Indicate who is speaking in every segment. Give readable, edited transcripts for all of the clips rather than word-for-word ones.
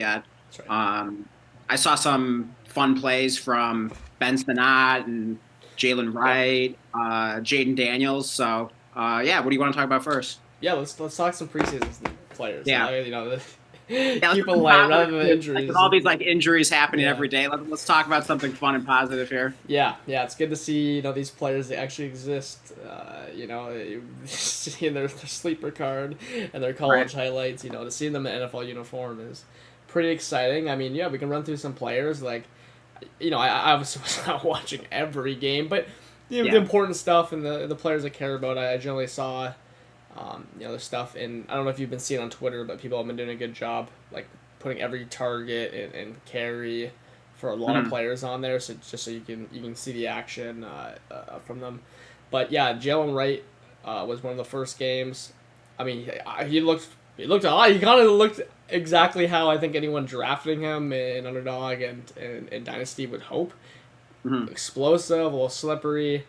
Speaker 1: yet.
Speaker 2: That's right.
Speaker 1: I saw some fun plays from Ben Sinnott and Jalen
Speaker 2: Yep.
Speaker 1: Wright, Jaden Daniels. So, yeah, what do you want to talk about first?
Speaker 2: Yeah, let's talk some preseason players.
Speaker 1: Yeah. Yeah, let's
Speaker 2: Keep
Speaker 1: have
Speaker 2: it
Speaker 1: some
Speaker 2: light
Speaker 1: positive
Speaker 2: rather than
Speaker 1: too. Like with
Speaker 2: injuries.
Speaker 1: all these like injuries happening
Speaker 2: Yeah.
Speaker 1: every day. Let's talk about something fun and positive here.
Speaker 2: Yeah, it's good to see these players that actually exist. Seeing their sleeper card and their
Speaker 1: Right.
Speaker 2: college highlights. To see them in NFL uniform is pretty exciting. I mean, yeah, we can run through some players. Like, I obviously was not watching every game, but the
Speaker 1: Yeah.
Speaker 2: important stuff and the players I care about, I generally saw. The stuff, and I don't know if you've been seeing on Twitter, but people have been doing a good job, like putting every target and carry for a lot of
Speaker 1: Mhm.
Speaker 2: players on there, so just so you can see the action from them. But yeah, Jalen Wright was one of the first games. I mean, he looked a lot. He kind of looked exactly how I think anyone drafting him in underdog and dynasty would hope.
Speaker 1: Mhm.
Speaker 2: Explosive, a little slippery.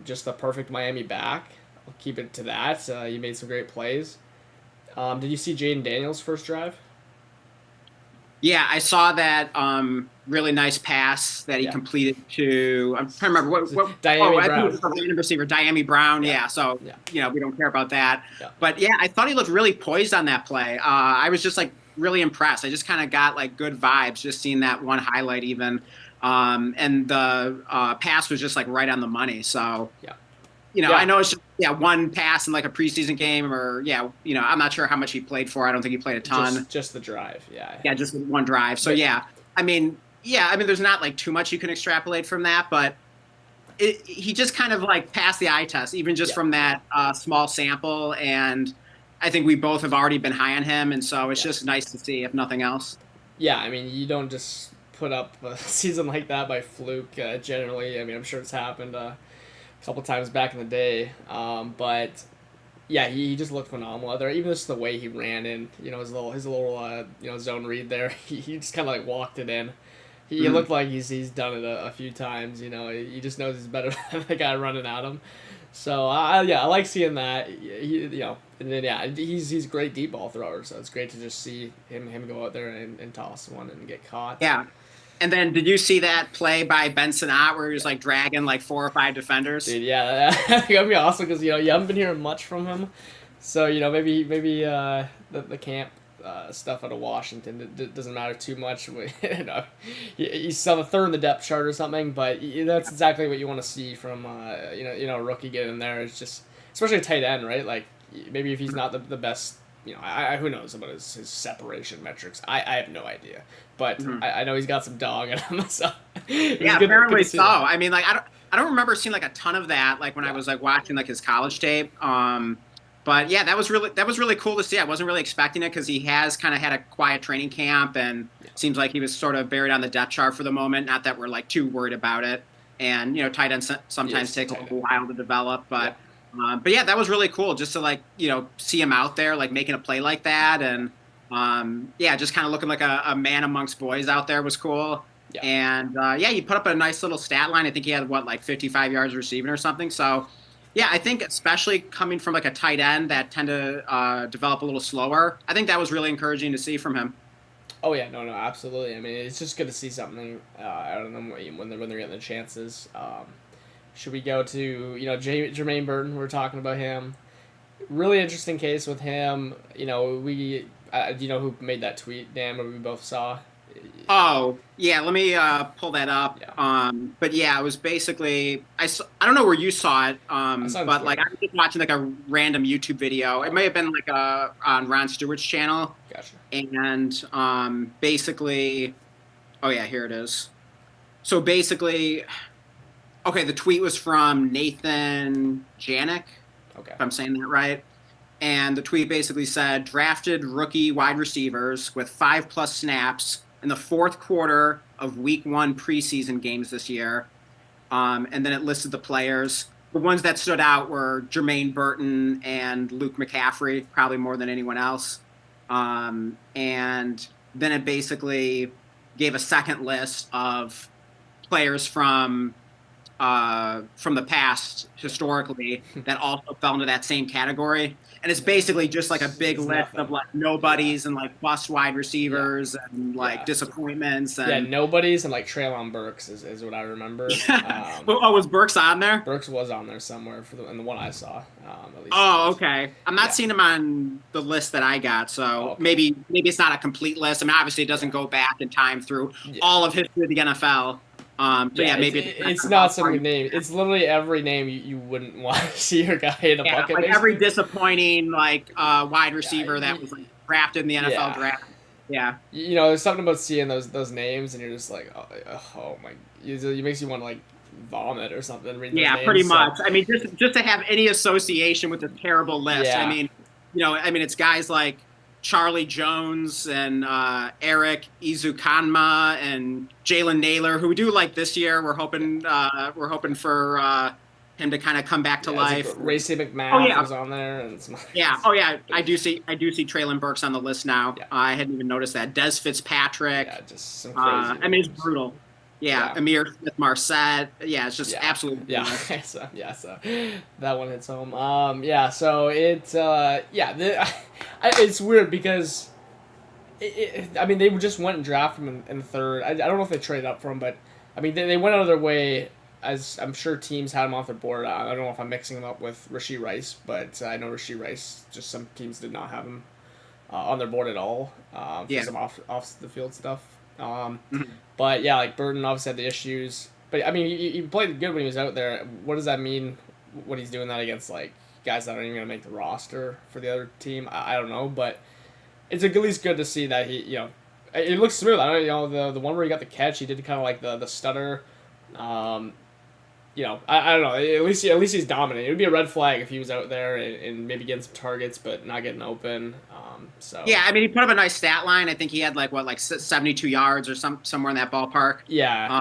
Speaker 2: Just the perfect Miami back. I'll keep it to that. He made some great plays. Did you see Jaden Daniels' first drive?
Speaker 1: Yeah, I saw that really nice pass that he
Speaker 2: Yeah.
Speaker 1: completed to I'm trying to remember what oh,
Speaker 2: Diami
Speaker 1: I think it was
Speaker 2: Brown.
Speaker 1: just a random receiver, Diami Brown.
Speaker 2: Yeah.
Speaker 1: Yeah, so
Speaker 2: Yeah.
Speaker 1: we don't care about that.
Speaker 2: Yeah.
Speaker 1: But yeah, I thought he looked really poised on that play. I was just like really impressed. I just kind of got like good vibes just seeing that one highlight even. And the pass was just like right on the money. So
Speaker 2: Yeah.
Speaker 1: I
Speaker 2: Yeah.
Speaker 1: know it's just one pass in like a preseason game or I'm not sure how much he played for. I don't think he played a ton.
Speaker 2: Just the drive. Yeah.
Speaker 1: Yeah, just one drive. So
Speaker 2: But
Speaker 1: yeah, I mean, there's not like too much you can extrapolate from that, but he just kind of like passed the eye test, even just
Speaker 2: yeah.
Speaker 1: from that small sample. And I think we both have already been high on him, and so it's
Speaker 2: Yeah.
Speaker 1: just nice to see, if nothing else.
Speaker 2: Yeah. I mean, you don't just put up a season like that by fluke. Generally, I mean, I'm sure it's happened a couple times back in the day. But yeah, he just looked phenomenal out there. Even just the way he ran in, his little zone read there. He just kind of like walked it in. He
Speaker 1: Mhm.
Speaker 2: looked like he's done it a few times. He just knows he's better than the guy running at him. So I like seeing that. And then yeah, he's a great deep ball thrower. So it's great to just see him go out there and toss one and get caught.
Speaker 1: Yeah. And then did you see that play by Ben Sinnott where he was like dragging like four or five defenders?
Speaker 2: Dude, yeah, that'd be awesome because you haven't been hearing much from him, so maybe the camp stuff out of Washington doesn't matter too much. He's still the third in the depth chart or something, but that's exactly what you want to see from a rookie getting in there. It's just especially a tight end, right? Like maybe if he's not the best. Who knows about his separation metrics? I have no idea, but
Speaker 1: Mhm.
Speaker 2: I know he's got some dog in him. So it was
Speaker 1: Yeah,
Speaker 2: good
Speaker 1: apparently
Speaker 2: to see
Speaker 1: so.
Speaker 2: that.
Speaker 1: I mean, like I don't remember seeing like a ton of that like when I
Speaker 2: Yeah.
Speaker 1: was like watching like his college tape. But yeah, that was really cool to see. I wasn't really expecting it because he has kind of had a quiet training camp and
Speaker 2: Yeah.
Speaker 1: seems like he was sort of buried on the depth chart for the moment. Not that we're like too worried about it. And tight ends
Speaker 2: He
Speaker 1: sometimes
Speaker 2: is a
Speaker 1: take a
Speaker 2: tight
Speaker 1: little
Speaker 2: end.
Speaker 1: while to develop,
Speaker 2: Yeah.
Speaker 1: but yeah, that was really cool just to like see him out there like making a play like that and yeah, just kind of looking like a man amongst boys out there was cool.
Speaker 2: Yeah.
Speaker 1: And yeah, he put up a nice little stat line. I think he had what, like 55 yards receiving or something. So yeah, I think especially coming from like a tight end that tend to develop a little slower, I think that was really encouraging to see from him.
Speaker 2: Oh yeah, no, absolutely. I mean, it's just good to see something out of them when they're getting the chances. Should we go to Jermaine Burton? We're talking about him. Really interesting case with him. We do you know who made that tweet? Dan, what we both saw.
Speaker 1: Oh yeah, let me pull that up.
Speaker 2: Yeah,
Speaker 1: But yeah, it was basically I don't know where you saw it,
Speaker 2: I saw it on
Speaker 1: but like I
Speaker 2: Twitter.
Speaker 1: was just watching like a random YouTube video. It
Speaker 2: Oh,
Speaker 1: may have been like on Ron Stewart's channel,
Speaker 2: gotcha.
Speaker 1: and basically, oh yeah, here it is. So basically, okay, the tweet was from Nathan Janik,
Speaker 2: Okay.
Speaker 1: if I'm saying that right. And the tweet basically said drafted rookie wide receivers with 5+ snaps in the fourth quarter of week 1 preseason games this year. And then it listed the players. The ones that stood out were Jermaine Burton and Luke McCaffrey, probably more than anyone else. And then it basically gave a second list of players from from the past historically that also fell into that same category. And it's basically just like a big
Speaker 2: It's
Speaker 1: list of
Speaker 2: nothing.
Speaker 1: like
Speaker 2: Yeah.
Speaker 1: nobodies and like bust wide
Speaker 2: Yeah.
Speaker 1: receivers and like
Speaker 2: Yeah.
Speaker 1: disappointments
Speaker 2: Yeah,
Speaker 1: and
Speaker 2: nobodies and like Traylon Burks is what I remember.
Speaker 1: yeah. Oh, was Burks on there?
Speaker 2: Burks was on there somewhere for in the one I saw, at least.
Speaker 1: Oh, okay. I'm not
Speaker 2: Yeah.
Speaker 1: seeing him on the list that I got,
Speaker 2: Oh,
Speaker 1: so
Speaker 2: okay.
Speaker 1: maybe it's not a complete list. I mean, obviously, it doesn't
Speaker 2: Yeah.
Speaker 1: go back in time through
Speaker 2: Yeah.
Speaker 1: all of history of the NFL. So
Speaker 2: Yeah.
Speaker 1: yeah,
Speaker 2: It's
Speaker 1: maybe it depends
Speaker 2: it's
Speaker 1: on how
Speaker 2: not some
Speaker 1: far you.
Speaker 2: name. It's literally every name you wouldn't want to see your guy in a
Speaker 1: Yeah,
Speaker 2: bucket,
Speaker 1: like every
Speaker 2: basically.
Speaker 1: disappointing like wide
Speaker 2: Yeah.
Speaker 1: receiver that was like drafted in the NFL
Speaker 2: Yeah.
Speaker 1: draft. Yeah,
Speaker 2: There's something about seeing those names, and you're just like, oh my, it makes you want to like vomit or something reading those
Speaker 1: yeah, pretty
Speaker 2: names. So
Speaker 1: much. I mean, just to have any association with a terrible list. I
Speaker 2: yeah,
Speaker 1: mean, it's guys like Charlie Jones and Eric Izukanma and Jalen Naylor, who we do like this year.
Speaker 2: yeah,
Speaker 1: We're hoping for him to kind of come back to
Speaker 2: yeah. It's like
Speaker 1: life.
Speaker 2: Racy
Speaker 1: Oh
Speaker 2: McMath
Speaker 1: yeah,
Speaker 2: was on there, and some,
Speaker 1: yeah. Oh yeah. I do see Traylon Burks on the list now.
Speaker 2: yeah,
Speaker 1: I hadn't even noticed that. Des
Speaker 2: yeah,
Speaker 1: Fitzpatrick.
Speaker 2: just some crazy
Speaker 1: I mean, it's
Speaker 2: names.
Speaker 1: brutal. Yeah,
Speaker 2: Yeah,
Speaker 1: Amir Smith Marset. Yeah, it's just
Speaker 2: yeah,
Speaker 1: absolutely
Speaker 2: yeah.
Speaker 1: brutal.
Speaker 2: So that one hits home. Yeah. So yeah, it's weird because I mean, they just went and drafted him in the third. I don't know if they traded up for him, but I mean, they went out of their way. As I'm sure teams had him off their board. I don't know if I'm mixing him up with Rashee Rice, but I know Rashee Rice. Just some teams did not have him on their board at all for
Speaker 1: Yeah.
Speaker 2: some off the field stuff.
Speaker 1: Mhm.
Speaker 2: But yeah, like Burton obviously had the issues. But I mean, he played good when he was out there. What does that mean when he's doing that against like guys that aren't even gonna make the roster for the other team? I don't know, but it's at least good to see that it looks smooth. I don't the one where he got the catch, he did kind of like the stutter. Um, I don't know. At least he's dominant. It would be a red flag if he was out there and maybe getting some targets, but not getting open. So
Speaker 1: Yeah, I mean, he put up a nice stat line. I think he had like 72 yards or somewhere in that ballpark.
Speaker 2: yeah,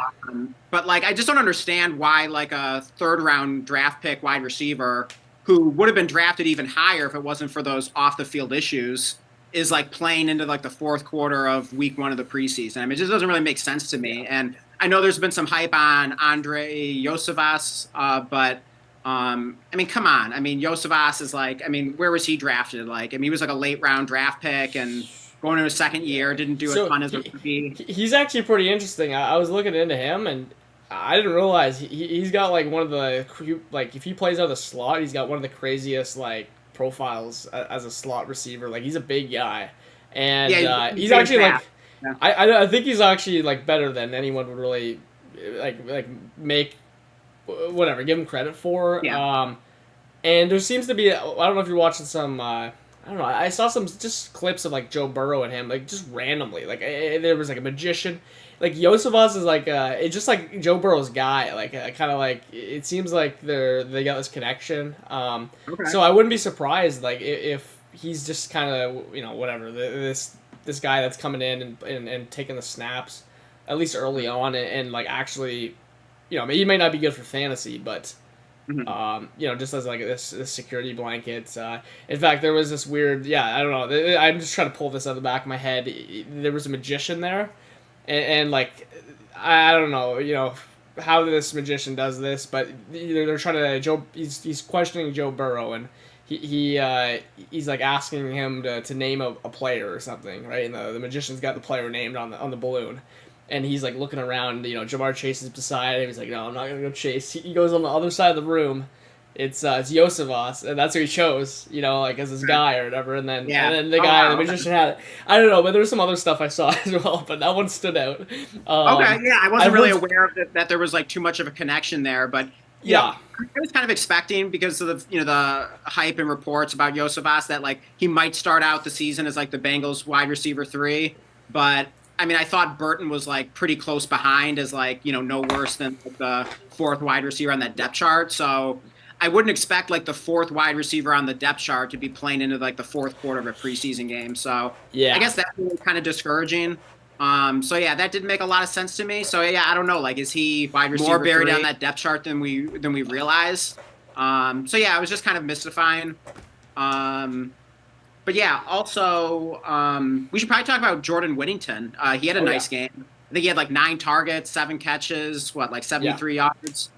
Speaker 1: But like, I just don't understand why like a third round draft pick wide receiver who would have been drafted even higher if it wasn't for those off the field issues is like playing into like the fourth quarter of week one of the preseason. I mean, it just doesn't really make sense to
Speaker 2: yeah.
Speaker 1: me. And I know there's been some hype on Andre Yosevas, but I mean, come on. I mean, Yosevas is like, I mean, where was he drafted? Like, I mean, he was like a late round draft pick and going into his second
Speaker 2: Yeah.
Speaker 1: year, didn't do a
Speaker 2: So
Speaker 1: ton as a rookie.
Speaker 2: he's actually pretty interesting. I was looking into him, and I didn't realize he's got like one of the like if he plays out of the slot, he's got one of the craziest like profiles as a slot receiver. Like he's a big guy, and
Speaker 1: Yeah,
Speaker 2: he's actually like
Speaker 1: fast. Yeah.
Speaker 2: I think he's actually like better than anyone would really like make whatever give him credit for.
Speaker 1: Yeah.
Speaker 2: And there seems to be I don't know if you're watching some. I don't know. I saw some just clips of like Joe Burrow and him like just randomly. Like there was like a magician. Like Yosevas is like it's just like Joe Burrow's guy. Like kind of like it seems like they got this connection.
Speaker 1: Okay.
Speaker 2: So I wouldn't be surprised like if he's just kind of whatever this guy that's coming in and taking the snaps at least early on and like actually he may not be good for fantasy but
Speaker 1: Mhm.
Speaker 2: just as like this security blanket. In fact, there was this weird, I don't know. I'm just trying to pull this out of the back of my head. There was a magician there, and like, I don't know, how this magician does this, but they're trying to He's questioning Joe Burrow, and he's like asking him to name a player or something, right? And the magician's got the player named on the balloon. And he's like looking around, Jamar Chase is beside him. He's like, no, I'm not gonna go Chase. He goes on the other side of the room. It's Yosevas, and that's who he chose, like as his guy or whatever. And then
Speaker 1: Yeah.
Speaker 2: and then the
Speaker 1: Oh,
Speaker 2: guy,
Speaker 1: wow.
Speaker 2: the magician had it. I don't know, but there was some other stuff I saw as well, but that one stood out.
Speaker 1: Okay, yeah, I wasn't
Speaker 2: I
Speaker 1: really
Speaker 2: looked-
Speaker 1: aware of that there was like too much of a connection there, but
Speaker 2: Yeah,
Speaker 1: I was kind of expecting because of the hype and reports about Yosevas that like he might start out the season as like the Bengals wide receiver 3, but I mean I thought Burton was like pretty close behind as like no worse than like, the fourth wide receiver on that depth chart, so I wouldn't expect like the fourth wide receiver on the depth chart to be playing into like the fourth quarter of a preseason game, so
Speaker 2: yeah.
Speaker 1: I guess that's really kind of discouraging. So yeah, that didn't make a lot of sense to me. So yeah, I don't know. Like, is he wide receiver more buried on that depth chart than we realize? So yeah, it was just kind of mystifying. But yeah, also we should probably talk about Jordan Whittington. He had a nice game. I think he had like 9 targets, 7 catches, like 73 yards.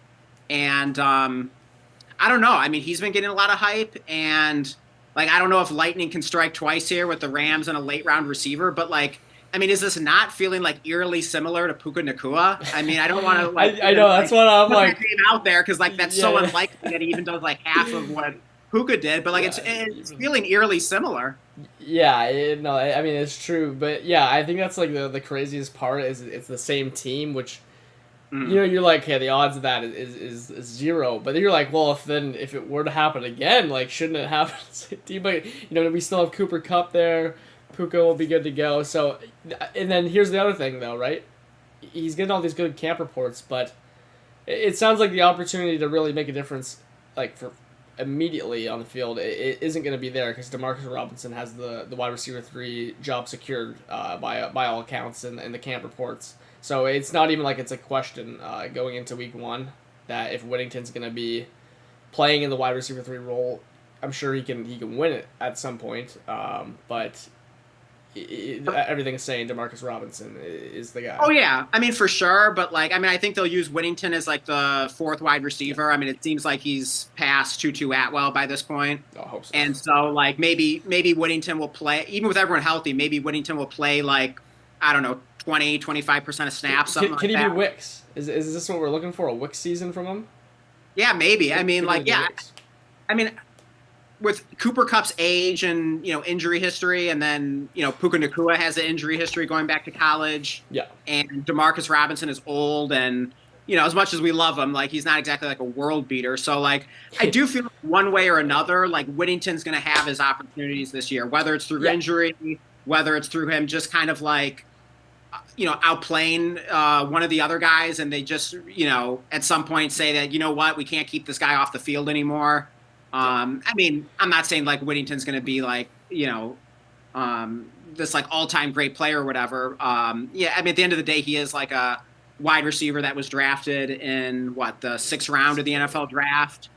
Speaker 1: And I don't know. I mean, he's been getting a lot of hype, and like I don't know if lightning can strike twice here with the Rams and a late round receiver, but like I mean, is this not feeling like eerily similar to Puka Nakua? I mean, I don't want to like
Speaker 2: I know
Speaker 1: even
Speaker 2: that's
Speaker 1: like
Speaker 2: what I'm
Speaker 1: put that
Speaker 2: like.
Speaker 1: name out there because like that's so
Speaker 2: Yeah,
Speaker 1: unlikely that he even does like half of what Puka did, but like
Speaker 2: yeah,
Speaker 1: it's feeling eerily similar.
Speaker 2: yeah. No, I mean it's true, but yeah, I think that's like the craziest part is it's the same team, which
Speaker 1: Mm.
Speaker 2: you're like, yeah, the odds of that is zero. But then you're like, well, if it were to happen again, like, shouldn't it happen? But we still have Cooper Cup there. Puka will be good to go. So, and then here's the other thing, though, right? He's getting all these good camp reports, but it sounds like the opportunity to really make a difference, like for immediately on the field, it isn't going to be there because Demarcus Robinson has the wide receiver 3 job secured by all accounts in the camp reports. So it's not even like it's a question going into week 1 that if Whittington's going to be playing in the wide receiver 3 role, I'm sure he can win it at some point. But everything's saying Demarcus Robinson is the
Speaker 1: Oh
Speaker 2: guy.
Speaker 1: yeah, I mean for sure, but like I mean I think they'll use Whittington as like the fourth wide
Speaker 2: Yeah,
Speaker 1: receiver. I mean it seems like he's past Tutu Atwell by this point.
Speaker 2: I hope so.
Speaker 1: And so like maybe Whittington will play even with everyone healthy, maybe Whittington will play like I don't know 20-25% of snaps something
Speaker 2: Can
Speaker 1: like
Speaker 2: he be
Speaker 1: that.
Speaker 2: Wicks? Is this what we're looking for? A Wicks season from him?
Speaker 1: Yeah, maybe. I mean
Speaker 2: Could
Speaker 1: like
Speaker 2: really be
Speaker 1: yeah,
Speaker 2: Wicks.
Speaker 1: I mean with Cooper Cup's age and injury history, and then Puka Nakua has an injury history going back to college,
Speaker 2: Yeah.
Speaker 1: and Demarcus Robinson is old, and as much as we love him, like he's not exactly like a world beater. So like I do feel like one way or another, like Whittington's going to have his opportunities this year, whether it's through
Speaker 2: Yeah.
Speaker 1: injury, whether it's through him just kind of like outplaying one of the other guys, and they just at some point say that what we can't keep this guy off the field anymore.
Speaker 2: Yeah.
Speaker 1: I mean, I'm not saying like Whittington's going to be like this like all-time great player or whatever. Yeah, I mean at the end of the day, he is like a wide receiver that was drafted in the sixth round of the NFL draft.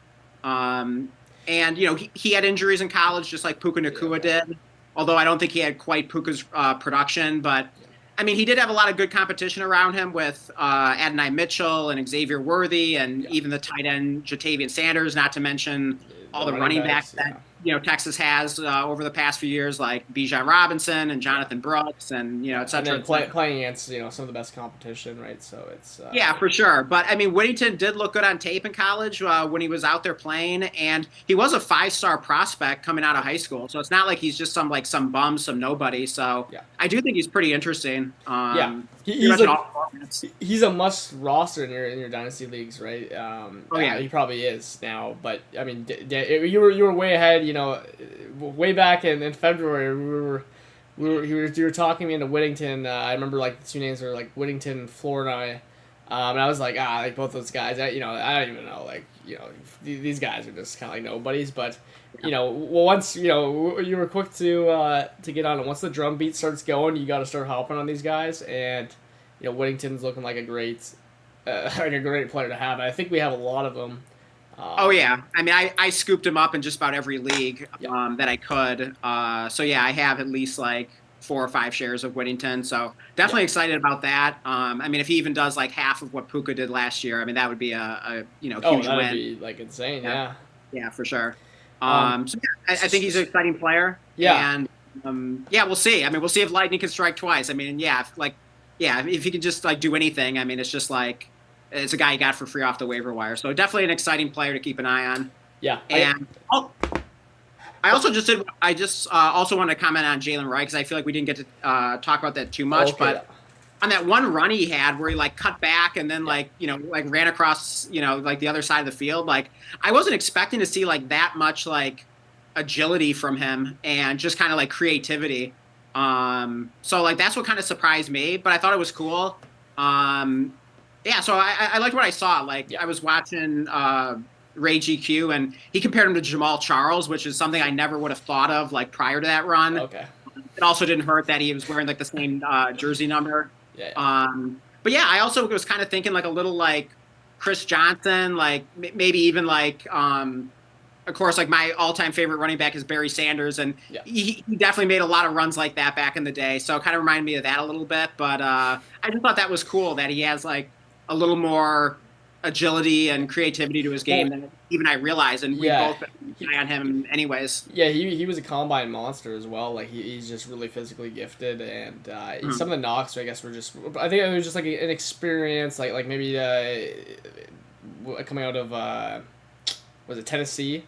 Speaker 1: Um, and he had injuries in college, just like Puka
Speaker 2: Yeah.
Speaker 1: Nakua did. Although I don't think he had quite Puka's production, but I mean, he did have a lot of good competition around him with Adonai Mitchell and Xavier Worthy, and
Speaker 2: Yeah.
Speaker 1: even the tight end Jatavian Sanders, not to mention all
Speaker 2: The
Speaker 1: the
Speaker 2: running
Speaker 1: running backs
Speaker 2: backs.
Speaker 1: that
Speaker 2: Yeah.
Speaker 1: Texas has over the past few years, like Bijan Robinson and
Speaker 2: Yeah.
Speaker 1: Jonathan Brooks, and et
Speaker 2: And
Speaker 1: cetera,
Speaker 2: then
Speaker 1: et cetera.
Speaker 2: playing against some of the best competition, right? So it's
Speaker 1: Yeah, for sure. But I mean, Whittington did look good on tape in college when he was out there playing, and he was a 5-star prospect coming out of high school. So it's not like he's just some bum, some nobody. So
Speaker 2: yeah,
Speaker 1: I do think he's pretty interesting.
Speaker 2: yeah.
Speaker 1: Pretty
Speaker 2: He's
Speaker 1: much in
Speaker 2: like
Speaker 1: all formats.
Speaker 2: he's a must roster in your dynasty leagues, right?
Speaker 1: Oh yeah,
Speaker 2: He probably is now, but I mean, you were way ahead. Way back in February, you were talking me into Whittington. I remember like the two names were like Whittington and Florida. And I was like, like both those guys. I don't even know. Like, these guys are just kind of like nobodies. But, well, once you were quick to get on it. Once the drum beat starts going, you got to start hopping on these guys. And Whittington's looking like a great player to have. And I think we have a lot of them.
Speaker 1: Oh yeah, I mean, I scooped him up in just about every league
Speaker 2: Yeah.
Speaker 1: that I could. So yeah, I have at least like 4 or 5 shares of Whittington. So definitely
Speaker 2: Yeah.
Speaker 1: excited about that. I mean, if he even does like half of what Puka did last year, I mean, that would be a
Speaker 2: Oh,
Speaker 1: huge
Speaker 2: that'd
Speaker 1: win.
Speaker 2: be like insane.
Speaker 1: Yeah,
Speaker 2: Yeah.
Speaker 1: yeah, for sure.
Speaker 2: Um,
Speaker 1: So yeah, I think he's an exciting player.
Speaker 2: Yeah.
Speaker 1: And yeah, we'll see. I mean, we'll see if lightning can strike twice. I mean, yeah, if he can just like do anything. I mean, it's just like it's a guy you got for free off the waiver wire. So definitely an exciting player to keep an eye on.
Speaker 2: Yeah.
Speaker 1: And I also just did. I just also want to comment on Jalen Wright because I feel like we didn't get to talk about that too much.
Speaker 2: Okay.
Speaker 1: But on that one run he had where he like cut back and then like ran across like the other side of the field, like I wasn't expecting to see like that much like agility from him and just kind of like creativity. So like that's what kind of surprised me, but I thought it was cool. Yeah, so I liked what I saw. Like
Speaker 2: Yeah.
Speaker 1: I was watching Ray GQ, and he compared him to Jamal Charles, which is something I never would have thought of like prior to that run.
Speaker 2: Okay.
Speaker 1: It also didn't hurt that he was wearing like the same jersey number.
Speaker 2: Yeah.
Speaker 1: But yeah, I also was kind of thinking like a little like Chris Johnson, like maybe even like of course like my all-time favorite running back is Barry Sanders, and
Speaker 2: Yeah.
Speaker 1: he definitely made a lot of runs like that back in the day. So it kind of reminded me of that a little bit. But I just thought that was cool that he has like a little more agility and creativity to his game
Speaker 2: Well,
Speaker 1: than even I realize, and we've
Speaker 2: yeah,
Speaker 1: both been
Speaker 2: he,
Speaker 1: high on him anyways.
Speaker 2: yeah, he was a combine monster as well. Like he's just really physically gifted, and some
Speaker 1: Mhm.
Speaker 2: of the knocks I guess were just. I think it was just like an experience, like maybe coming out of was it Tennessee?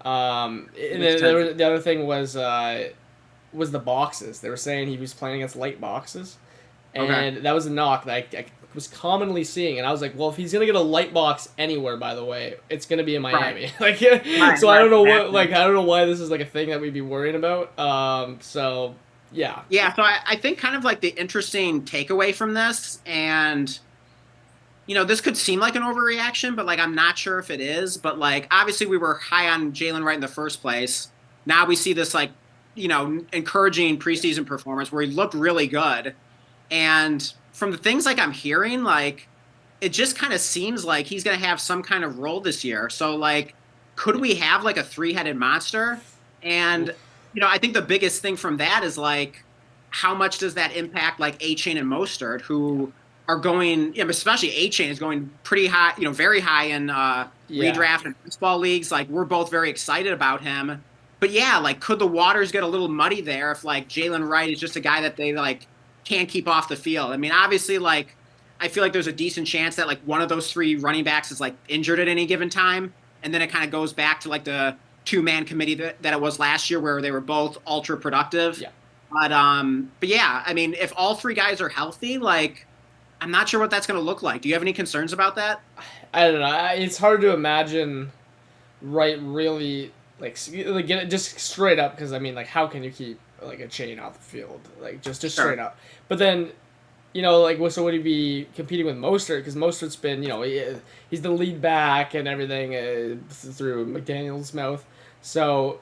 Speaker 2: And
Speaker 1: Makes
Speaker 2: then
Speaker 1: sense.
Speaker 2: the other thing was the boxes. They were saying he was playing against light boxes,
Speaker 1: Okay.
Speaker 2: and that was a knock that I was commonly seeing. And I was like, well, if he's gonna get a light box anywhere, by the way, it's gonna be in
Speaker 1: Right.
Speaker 2: Miami. Like,
Speaker 1: Right.
Speaker 2: so I
Speaker 1: Right.
Speaker 2: don't know what,
Speaker 1: Exactly.
Speaker 2: like, I don't know why this is like a thing that we'd be worrying about. So yeah,
Speaker 1: Yeah. So I think kind of like the interesting takeaway from this, and this could seem like an overreaction, but like I'm not sure if it is. But like obviously we were high on Jalen Wright in the first place. Now we see this like encouraging preseason performance where he looked really good. And from the things like I'm hearing, like it just kind of seems like he's going to have some kind of role this year. So like, could
Speaker 2: yeah.
Speaker 1: we have like a three-headed monster? And
Speaker 2: Oof.
Speaker 1: I think the biggest thing from that is like, how much does that impact like A Chain and Mostert,
Speaker 2: Yeah.
Speaker 1: who are going, especially A Chain is going pretty high, very high in
Speaker 2: Yeah.
Speaker 1: redraft and baseball leagues. Like we're both very excited about him. But yeah, like could the waters get a little muddy there if like Jalen Wright is just a guy that they like can't keep off the field? I mean, obviously, like I feel like there's a decent chance that like one of those three running backs is like injured at any given time, and then it kind of goes back to like the two-man committee that it was last year where they were both ultra productive.
Speaker 2: Yeah.
Speaker 1: But yeah, I mean, if all three guys are healthy, like I'm not sure what that's going to look like. Do you have any concerns about that?
Speaker 2: I don't know. It's hard to imagine Wright really like get it just straight up because I mean like how can you keep like a chain off the field like just straight
Speaker 1: Sure.
Speaker 2: up? But then like so would he be competing with Mostert because Mostert's been he's the lead back and everything through McDaniel's mouth. So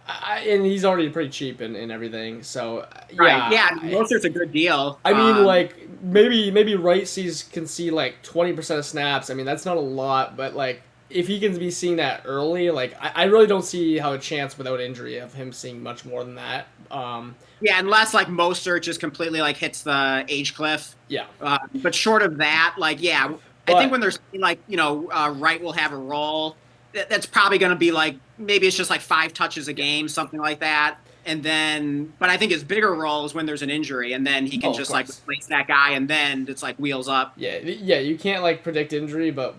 Speaker 2: and he's already pretty cheap and everything. So
Speaker 1: Right.
Speaker 2: yeah.
Speaker 1: Yeah. Mostert's a good deal.
Speaker 2: I mean, like maybe Wright can see like 20% of snaps. I mean, that's not a lot, but like if he can be seeing that early, like I really don't see how a chance without injury of him seeing much more than that.
Speaker 1: Yeah, unless like Mostert just completely like hits the age cliff.
Speaker 2: Yeah,
Speaker 1: But short of that, like yeah, I think
Speaker 2: but
Speaker 1: when there's like Wright will have a role, that's probably going to be like maybe it's just like 5 touches a
Speaker 2: yeah,
Speaker 1: game, something like that. And then, but I think his bigger role is when there's an injury, and then he can
Speaker 2: oh of
Speaker 1: just like
Speaker 2: course,
Speaker 1: replace that guy, and then it's like wheels up.
Speaker 2: yeah. You can't like predict injury, but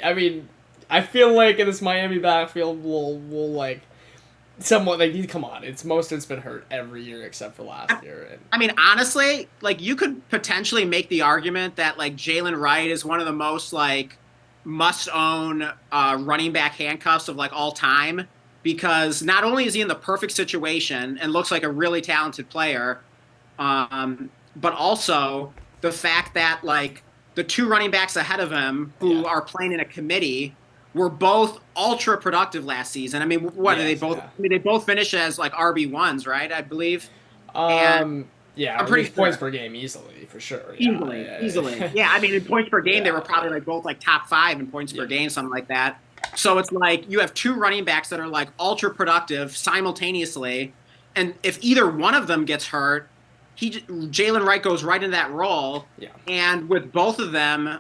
Speaker 2: I mean, I feel like in this Miami backfield, we'll like somewhat like come on, it's Mostert's been hurt every year except for last year, and
Speaker 1: I mean, honestly, like you could potentially make the argument that like Jalen Wright is one of the most like must own running back handcuffs of like all time because not only is he in the perfect situation and looks like a really talented player, but also the fact that like the two running backs ahead of him
Speaker 2: yeah,
Speaker 1: who are playing in a committee were both ultra productive last season. I mean, what are they
Speaker 2: yes,
Speaker 1: both? I
Speaker 2: yeah.
Speaker 1: mean, they both finished as like RB1s, right? I believe. And
Speaker 2: Um, yeah,
Speaker 1: I'm
Speaker 2: or at
Speaker 1: pretty
Speaker 2: least points
Speaker 1: sure.
Speaker 2: per game easily for sure. Yeah,
Speaker 1: Easily, easily.
Speaker 2: yeah,
Speaker 1: Yeah, I mean, in points per game, they were
Speaker 2: yeah,
Speaker 1: probably like both like top 5 in points per
Speaker 2: yeah,
Speaker 1: game, something like that. So it's like you have two running backs that are like ultra productive simultaneously, and if either one of them gets hurt, Jalen Wright goes right into that role.
Speaker 2: yeah,
Speaker 1: And with both of them,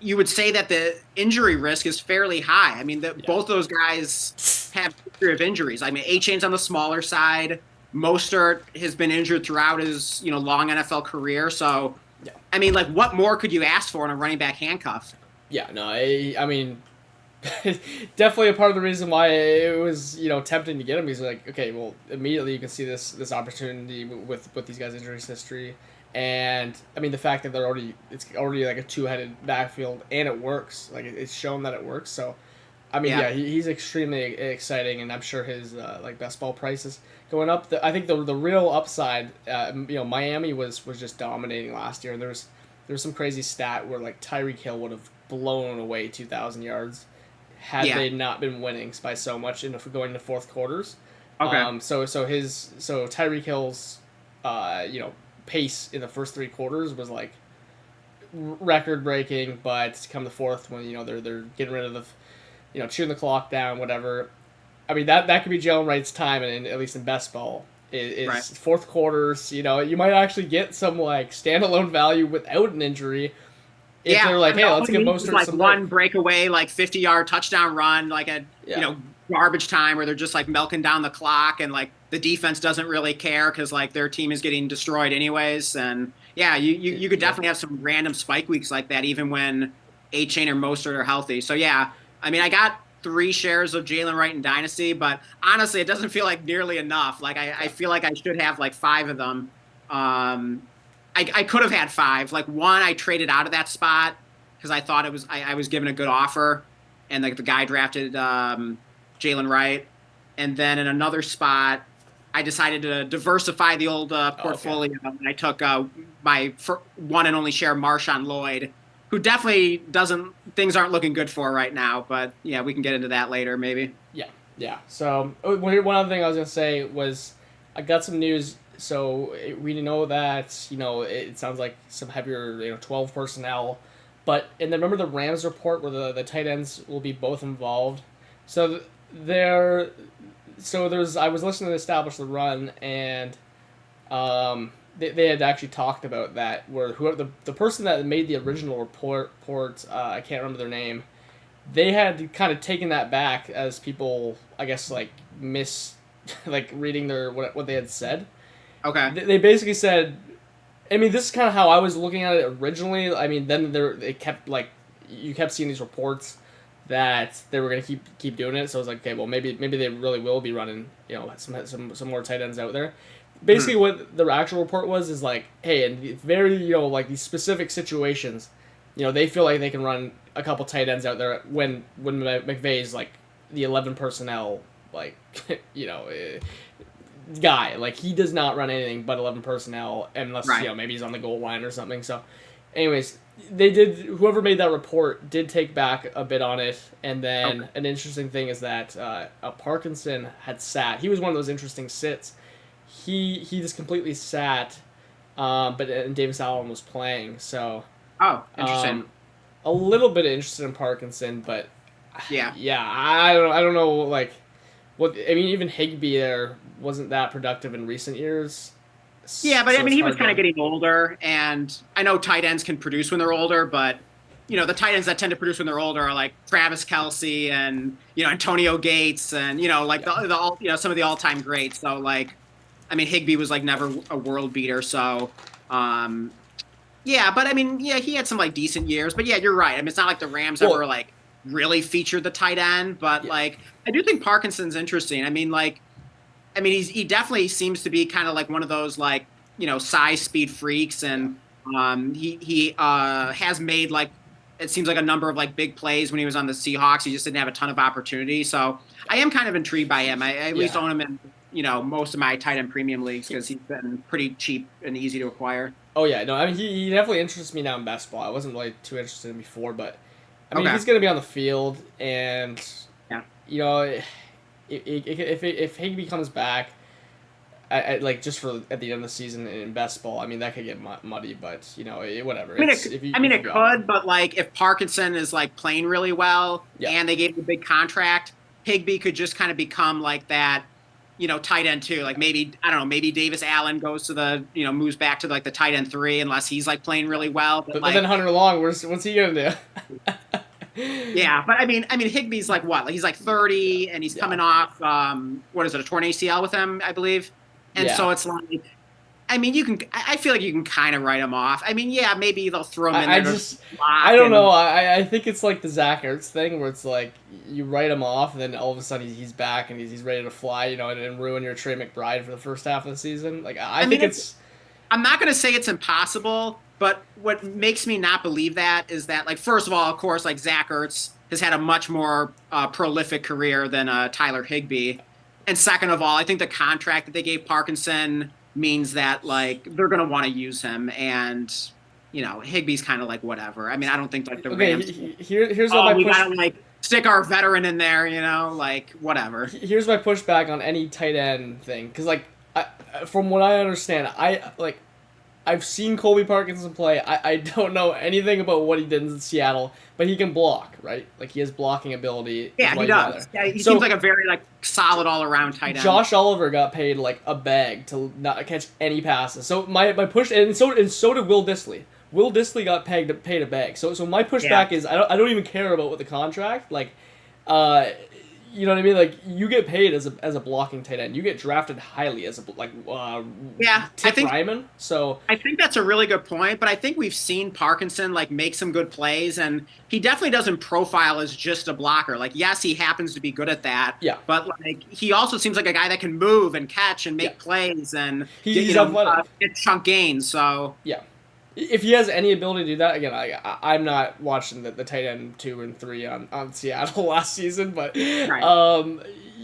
Speaker 1: you would say that the injury risk is fairly high. I mean,
Speaker 2: yeah,
Speaker 1: both those guys have a history of injuries. I mean, A Chain's on the smaller side. Mostert has been injured throughout his long NFL career. So,
Speaker 2: yeah,
Speaker 1: I mean, like, what more could you ask for in a running back handcuff?
Speaker 2: yeah. No, I mean, definitely a part of the reason why it was tempting to get him. He's like, okay, well, immediately you can see this opportunity with these guys' injuries history, and I mean the fact that it's already like a two-headed backfield and it works. Like it's shown that it works. So, I mean,
Speaker 1: Yeah,
Speaker 2: yeah, he's extremely exciting, and I'm sure his like best ball price is going up. I think the real upside, Miami was just dominating last year, and there was some crazy stat where like Tyreek Hill would have blown away 2,000 yards had
Speaker 1: yeah.
Speaker 2: they not been winning by so much going to fourth quarters.
Speaker 1: Okay.
Speaker 2: So Tyreek Hill's pace in the first 3 quarters was like record breaking, but come the fourth when they're getting rid of the chewing the clock down, whatever. I mean that could be Jalen Wright's time, and at least in best ball
Speaker 1: Right.
Speaker 2: is fourth quarters. You might actually get some like standalone value without an injury, if
Speaker 1: Yeah,
Speaker 2: they're
Speaker 1: I
Speaker 2: like,
Speaker 1: mean,
Speaker 2: hey,
Speaker 1: all
Speaker 2: let's
Speaker 1: he
Speaker 2: give
Speaker 1: needs is
Speaker 2: Mostert
Speaker 1: like
Speaker 2: some break.
Speaker 1: one breakaway, like 50-yard touchdown run, like a
Speaker 2: Yeah.
Speaker 1: garbage time where they're just like milking down the clock, and like the defense doesn't really care because like their team is getting destroyed anyways. And yeah, you could
Speaker 2: Yep.
Speaker 1: definitely have some random spike weeks like that, even when A-Chain or Mostert are healthy. So yeah, I mean, I got 3 shares of Jalen Wright in Dynasty, but honestly, it doesn't feel like nearly enough. Like I
Speaker 2: Yeah.
Speaker 1: feel like I should have like 5 of them. Um, I could have had 5. Like one, I traded out of that spot because I thought I was given a good offer, and like the guy drafted Jalen Wright, and then in another spot, I decided to diversify the old
Speaker 2: Oh, okay.
Speaker 1: portfolio, and I took my one and only share Marshawn Lloyd, who definitely doesn't things aren't looking good for right now. But yeah, we can get into that later, maybe.
Speaker 2: Yeah, yeah. So one other thing I was gonna say was I got some news. So we know that it sounds like some heavier 12 personnel, but and then remember the Rams report where the tight ends will be both involved. So there, so there's I was listening to Establish the Run and they had actually talked about that where whoever the person that made the original report I can't remember their name, they had kind of taken that back as people, I guess, like like reading their what they had said.
Speaker 1: Okay.
Speaker 2: They basically said, I mean, this is kind of how I was looking at it originally. I mean, then they kept like you kept seeing these reports that they were gonna keep doing it. So I was like, okay, well maybe they really will be running some more tight ends out there. Basically, what the actual report was is like, hey, in very like these specific situations, they feel like they can run a couple tight ends out there when McVay's like the 11 personnel like guy, like he does not run anything but 11 personnel unless
Speaker 1: Right.
Speaker 2: maybe he's on the goal line or something. So anyways, whoever made that report did take back a bit on it. And then
Speaker 1: Okay.
Speaker 2: an interesting thing is that Parkinson had sat. He was one of those interesting sits. He just completely sat, but and Davis Allen was playing. So
Speaker 1: Oh, interesting.
Speaker 2: um, a little bit interested in Parkinson, but
Speaker 1: Yeah.
Speaker 2: yeah, I don't know like what I mean. Even Higbee there wasn't that productive in recent years,
Speaker 1: Yeah, but I
Speaker 2: so
Speaker 1: mean,
Speaker 2: it's
Speaker 1: he was
Speaker 2: hard
Speaker 1: kind of
Speaker 2: to.
Speaker 1: getting older, and I know tight ends can produce when they're older, but the tight ends that tend to produce when they're older are like Travis Kelce and Antonio Gates, and like
Speaker 2: Yeah.
Speaker 1: the all some of the all-time greats. So like, I mean, Higbee was like never a world beater, so um, yeah. But I mean, yeah, he had some like decent years, but yeah, you're right. I mean, it's not like the Rams ever
Speaker 2: Well,
Speaker 1: like really featured the tight end, but
Speaker 2: yeah,
Speaker 1: like I do think Parkinson's interesting. I mean, like. I mean, he definitely seems to be kind of like one of those like size speed freaks,
Speaker 2: yeah.
Speaker 1: and he has made like it seems like a number of like big plays when he was on the Seahawks. He just didn't have a ton of opportunity, so I am kind of intrigued by him. I at least
Speaker 2: Yeah.
Speaker 1: own him in most of my tight end premium leagues
Speaker 2: He,
Speaker 1: because he's been pretty cheap and easy to acquire.
Speaker 2: oh yeah, no, I mean he definitely interests me now in best ball. I wasn't really too interested in before, but I mean if
Speaker 1: Okay,
Speaker 2: he's gonna be on the field and
Speaker 1: yeah.
Speaker 2: you know if Higbee comes back, like just for at the end of the season in best ball, I mean that could get muddy, but whatever.
Speaker 1: I mean,
Speaker 2: It's if you
Speaker 1: I mean,
Speaker 2: if you
Speaker 1: it
Speaker 2: got him.
Speaker 1: could, but like if Parkinson is like playing really well
Speaker 2: Yeah,
Speaker 1: and they gave him a big contract, Higbee could just kind of become like that, tight end too. Like maybe I don't know, maybe Davis Allen goes to moves back to like the tight end 3 unless he's like playing
Speaker 2: yeah.
Speaker 1: really well. But
Speaker 2: But then
Speaker 1: like,
Speaker 2: Hunter Long, what's he gonna do?
Speaker 1: yeah, but I mean, Higbee's like what? Like he's like 30 and he's
Speaker 2: Yeah,
Speaker 1: coming off what is it, a torn ACL with him, I believe. And
Speaker 2: yeah.
Speaker 1: so it's like I mean, I feel like you can kind of write him off. I mean, yeah, maybe they'll throw him in
Speaker 2: I
Speaker 1: there to
Speaker 2: just I
Speaker 1: block
Speaker 2: don't know.
Speaker 1: and
Speaker 2: I think it's like the Zach Ertz thing where it's like you write him off and then all of a sudden he's back and he's ready to fly, and ruin your Trey McBride for the first half of the season. Like I
Speaker 1: I
Speaker 2: think
Speaker 1: mean,
Speaker 2: it's
Speaker 1: I'm not going to say it's impossible, but what makes me not believe that is that, like, first of all, of course, like Zach Ertz has had a much more prolific career than Tyler Higbee, and second of all, I think the contract that they gave Parkinson means that like they're going to want to use him, and Higbee's kind of like whatever. I mean, I don't think like the
Speaker 2: okay.
Speaker 1: Rams.
Speaker 2: Here's what
Speaker 1: Oh,
Speaker 2: my
Speaker 1: we
Speaker 2: push.
Speaker 1: got to like stick our veteran in there, like whatever.
Speaker 2: Here's my pushback on any tight end thing because from what I understand, I've seen Colby Parkinson play. I don't know anything about what he did in Seattle, but he can block, right? Like he has blocking ability. Is
Speaker 1: Yeah,
Speaker 2: why
Speaker 1: he
Speaker 2: he's out there.
Speaker 1: does. Yeah, he seems
Speaker 2: So
Speaker 1: like a very like solid all around tight end.
Speaker 2: Josh Oliver got paid like a bag to not catch any passes. So my push and so did Will Dissly. Will Dissly got paid a bag. So my pushback is I don't even care about what the contract like. Uh, you know what I mean? Like you get paid as a blocking tight end. You get drafted highly as a
Speaker 1: Yeah,
Speaker 2: Tip Ryman. So
Speaker 1: I think that's a really good point, but I think we've seen Parkinson like make some good plays, and he definitely doesn't profile as just a blocker. Like, yes, he happens to be good at that,
Speaker 2: yeah,
Speaker 1: but like he also seems like a guy that can move and catch and
Speaker 2: yeah,
Speaker 1: make plays and
Speaker 2: he's athletic.
Speaker 1: get chunk gains. So
Speaker 2: Yeah. If he has any ability to do that, again, I'm not watching the tight end 2 and 3 on Seattle last season, but
Speaker 1: right.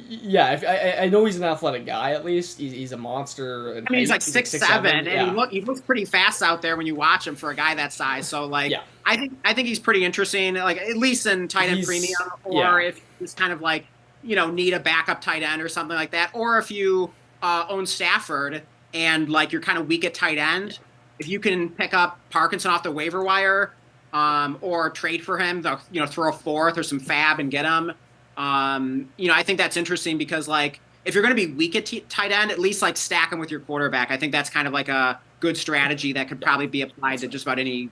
Speaker 2: yeah, if, I know he's an athletic guy at least. He's a monster. And
Speaker 1: I mean, he's like 6'7",
Speaker 2: yeah.
Speaker 1: and he looks pretty fast out there when you watch him for a guy that size. So like,
Speaker 2: yeah.
Speaker 1: I think he's pretty interesting. Like at least in tight end premium, or if he's kind of like need a backup tight end or something like that, or if you own Stafford and like you're kind of weak at tight end, if you can pick up Parkinson off the waiver wire, or trade for him, throw a fourth or some fab and get him. I think that's interesting because like if you're going to be weak at tight end, at least like stack him with your quarterback. I think that's kind of like a good strategy that could probably be applied to just about any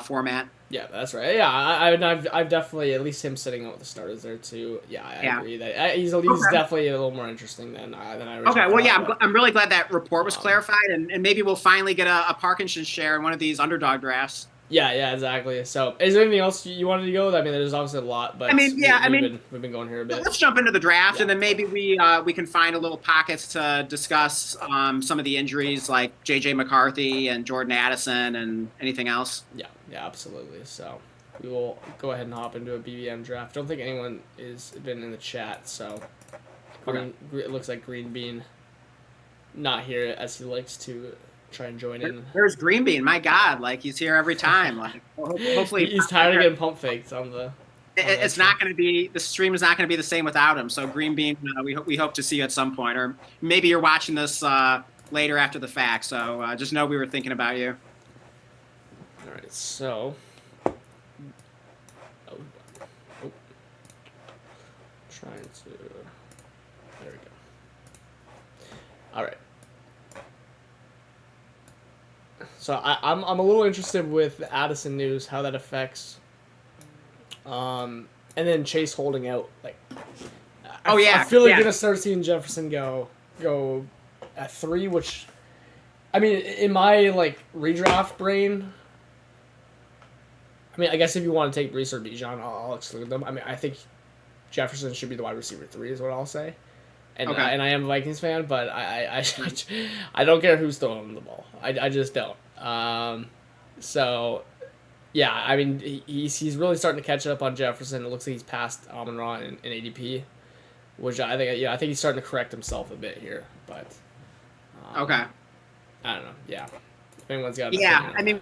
Speaker 1: format.
Speaker 2: Yeah, that's right. Yeah, I've definitely at least him sitting out with the starters there too. Yeah, I agree that he's definitely a little more interesting than I originally
Speaker 1: Okay, well,
Speaker 2: thought,
Speaker 1: I'm really glad that report was clarified, and maybe we'll finally get a Parkinson share in one of these underdog drafts.
Speaker 2: Yeah, exactly. So, is there anything else you wanted to go with? I mean, there's obviously a lot, but we've been going here a bit.
Speaker 1: Let's jump into the draft, and then maybe we can find a little pockets to discuss some of the injuries like J.J. McCarthy and Jordan Addison and anything else.
Speaker 2: Yeah, absolutely. So, we will go ahead and hop into a BBM draft. Don't think anyone has been in the chat, so it looks like Green Bean not here as he likes to try and join in.
Speaker 1: There's Green Bean. My God, like he's here every time. Like hopefully
Speaker 2: he's tired of getting pump faked on the.
Speaker 1: It's not going to be the stream is not going to be the same without him. So Green Bean, we hope to see you at some point, or maybe you're watching this later after the fact. So just know we were thinking about you.
Speaker 2: All right, so. Trying to. There we go. All right. So I'm a little interested with the Addison news, how that affects, and then Chase holding out. Like, I feel like you're gonna start seeing Jefferson go at 3, which, I mean, in my like redraft brain. I mean, I guess if you want to take Brees or Bijan, I'll exclude them. I mean, I think Jefferson should be the wide receiver 3, is what I'll say. And and I am a Vikings fan, but I don't care who's throwing the ball. I just don't. So, yeah, I mean, he's really starting to catch up on Jefferson. It looks like he's passed Amon-Ra in ADP, which I think he's starting to correct himself a bit here. But
Speaker 1: I
Speaker 2: don't know. Yeah, if anyone's got
Speaker 1: I mean,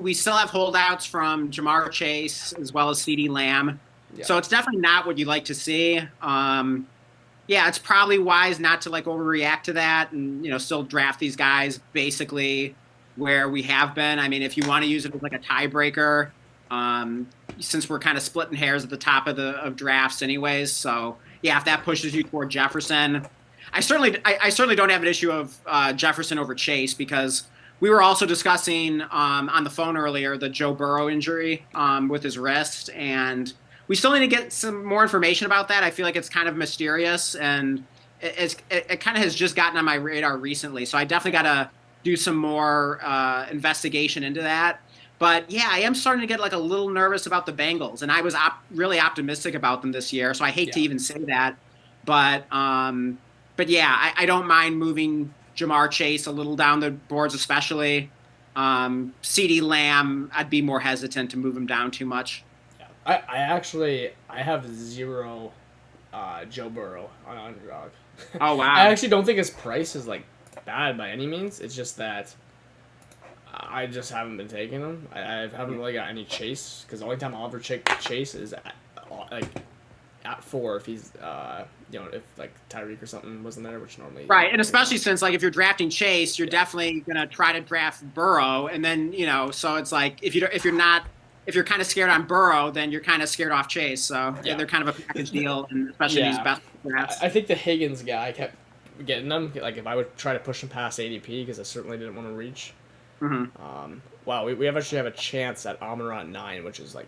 Speaker 1: we still have holdouts from Jamar Chase as well as CeeDee Lamb. Yeah. So it's definitely not what you like to see. It's probably wise not to like overreact to that and, still draft these guys basically where we have been. I mean, if you want to use it as like a tiebreaker, since we're kind of splitting hairs at the top of drafts anyways. So yeah, if that pushes you toward Jefferson, I certainly don't have an issue of Jefferson over Chase because we were also discussing on the phone earlier the Joe Burrow injury with his wrist, and we still need to get some more information about that. I feel like it's kind of mysterious, and it kind of has just gotten on my radar recently. So I definitely got to do some more investigation into that. But yeah, I am starting to get like a little nervous about the Bengals, and I was really optimistic about them this year. So I hate to even say that, but yeah, I don't mind moving Jamar Chase a little down the boards, especially CeeDee Lamb. I'd be more hesitant to move him down too much.
Speaker 2: I have 0 Joe Burrow on underdog.
Speaker 1: Oh wow!
Speaker 2: I actually don't think his price is like bad by any means. It's just that I just haven't been taking him. I haven't really got any Chase because the only time I'll ever take Chase is at 4 if he's if like Tyreek or something wasn't there, which normally
Speaker 1: right. And especially since like if you're drafting Chase, you're definitely gonna try to draft Burrow, and then so it's like if you're kind of scared on Burrow, then you're kind of scared off Chase. So they're kind of a package deal, and especially these best drafts.
Speaker 2: I think the Higgins guy kept getting them. Like if I would try to push him past ADP because I certainly didn't want to reach.
Speaker 1: Mhm.
Speaker 2: Wow, we actually have a chance at Amon-Ra 9, which is like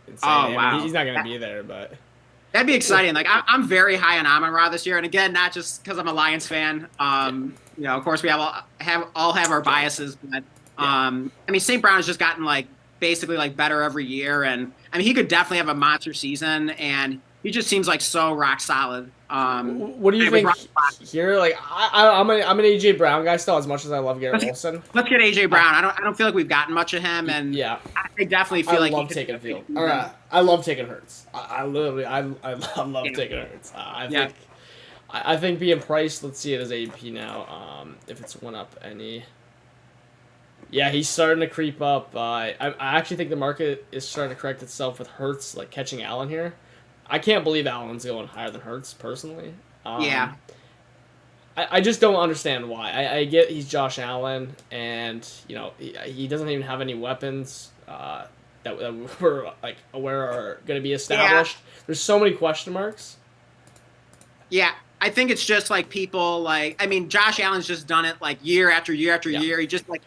Speaker 2: insane.
Speaker 1: Oh
Speaker 2: I mean,
Speaker 1: wow.
Speaker 2: he's not gonna be there, but
Speaker 1: That'd be exciting. Like I'm very high on Amon-Ra this year, and again, not just because I'm a Lions fan.
Speaker 2: yeah,
Speaker 1: Of course, we all have our
Speaker 2: yeah,
Speaker 1: biases, but
Speaker 2: yeah.
Speaker 1: I mean, St. Brown has just gotten like basically like better every year, and I mean, he could definitely have a monster season, and he just seems like so rock solid.
Speaker 2: What do you
Speaker 1: And with
Speaker 2: think
Speaker 1: Rock-
Speaker 2: here? Like, I'm an AJ Brown guy still, as much as I love Garrett
Speaker 1: let's
Speaker 2: Wilson.
Speaker 1: let's get AJ
Speaker 2: I,
Speaker 1: Brown. I don't feel like we've gotten much of him, and
Speaker 2: yeah,
Speaker 1: I definitely
Speaker 2: I
Speaker 1: feel like he
Speaker 2: love
Speaker 1: could
Speaker 2: taking
Speaker 1: have a big
Speaker 2: field. All
Speaker 1: season.
Speaker 2: right, I love taking Hurts. I literally, love
Speaker 1: Yeah,
Speaker 2: taking Hurts.
Speaker 1: yeah,
Speaker 2: I think being priced. Let's see it as ADP now. If it's went up any. Yeah, he's starting to creep up. I actually think the market is starting to correct itself with Hurts like catching Allen here. I can't believe Allen's going higher than Hurts personally.
Speaker 1: yeah.
Speaker 2: I just don't understand why. I get he's Josh Allen, and he doesn't even have any weapons that we're like aware are going to be
Speaker 1: Yeah.
Speaker 2: established. There's so many question marks.
Speaker 1: Yeah, I think it's just like people like I mean Josh Allen's just done it like year after year after
Speaker 2: Yeah,
Speaker 1: year. He just like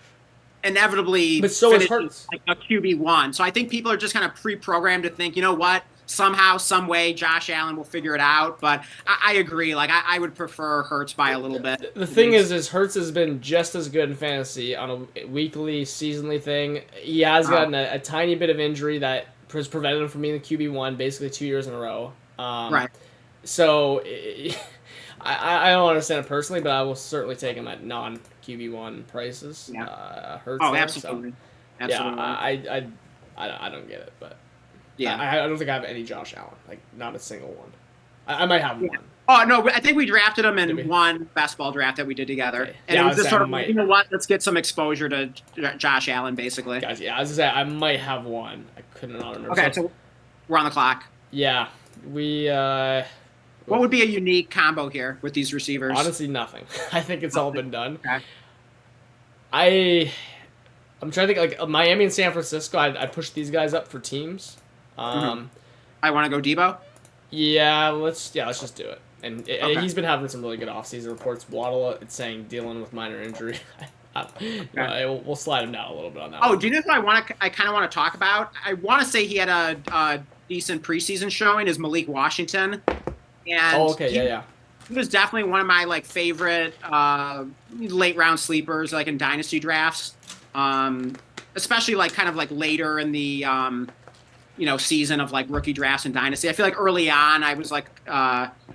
Speaker 1: inevitably
Speaker 2: but so is
Speaker 1: finishes
Speaker 2: Hurts.
Speaker 1: like a QB1. So I think people are just kind of pre-programmed to think, you know what, somehow, some way, Josh Allen will figure it out. But I agree. Like I would prefer Hurts by a little bit.
Speaker 2: The thing is Hurts has been just as good in fantasy on a weekly, seasonally thing. He has
Speaker 1: Uh,
Speaker 2: gotten a tiny bit of injury that has prevented him from being the QB1 basically 2 years in a row.
Speaker 1: right.
Speaker 2: So I don't understand it personally, but I will certainly take him at non QB1 prices.
Speaker 1: Yeah.
Speaker 2: Hurts
Speaker 1: Oh,
Speaker 2: there. So
Speaker 1: absolutely.
Speaker 2: yeah,
Speaker 1: Absolutely.
Speaker 2: I don't get it, but
Speaker 1: Yeah.
Speaker 2: I don't think I have any Josh Allen, like not a single one. I might have
Speaker 1: Yeah.
Speaker 2: one.
Speaker 1: Oh no, I think we drafted him
Speaker 2: Did we?
Speaker 1: in one best ball draft that we did together,
Speaker 2: Okay.
Speaker 1: and
Speaker 2: Yeah,
Speaker 1: it
Speaker 2: I
Speaker 1: was
Speaker 2: was
Speaker 1: just
Speaker 2: saying
Speaker 1: sort
Speaker 2: I
Speaker 1: of like,
Speaker 2: might.
Speaker 1: you know what? Let's get some exposure to Josh Allen, basically.
Speaker 2: Guys, yeah, as I say, I might have one. I couldn't not remember.
Speaker 1: Okay,
Speaker 2: So,
Speaker 1: so we're on the clock.
Speaker 2: yeah, we
Speaker 1: What would be a unique combo here with these receivers?
Speaker 2: honestly nothing. I think it's all been done.
Speaker 1: Okay.
Speaker 2: I I'm trying to think like Miami and San Francisco. I pushed these guys up for teams.
Speaker 1: Mhm. I want to go Debo.
Speaker 2: Yeah, let's just do it. And
Speaker 1: Okay.
Speaker 2: he's been having some really good offseason reports. Waddle, it's saying dealing with minor injury. We'll slide him down a little bit on that.
Speaker 1: Oh,
Speaker 2: one.
Speaker 1: do you know who I kind of want to talk about? I want to say he had a decent preseason showing is Malik Washington, and
Speaker 2: Oh, okay, yeah.
Speaker 1: he was definitely one of my like favorite late round sleepers like in dynasty drafts, especially like kind of like later in the season of like rookie drafts and dynasty. I feel like early on I was like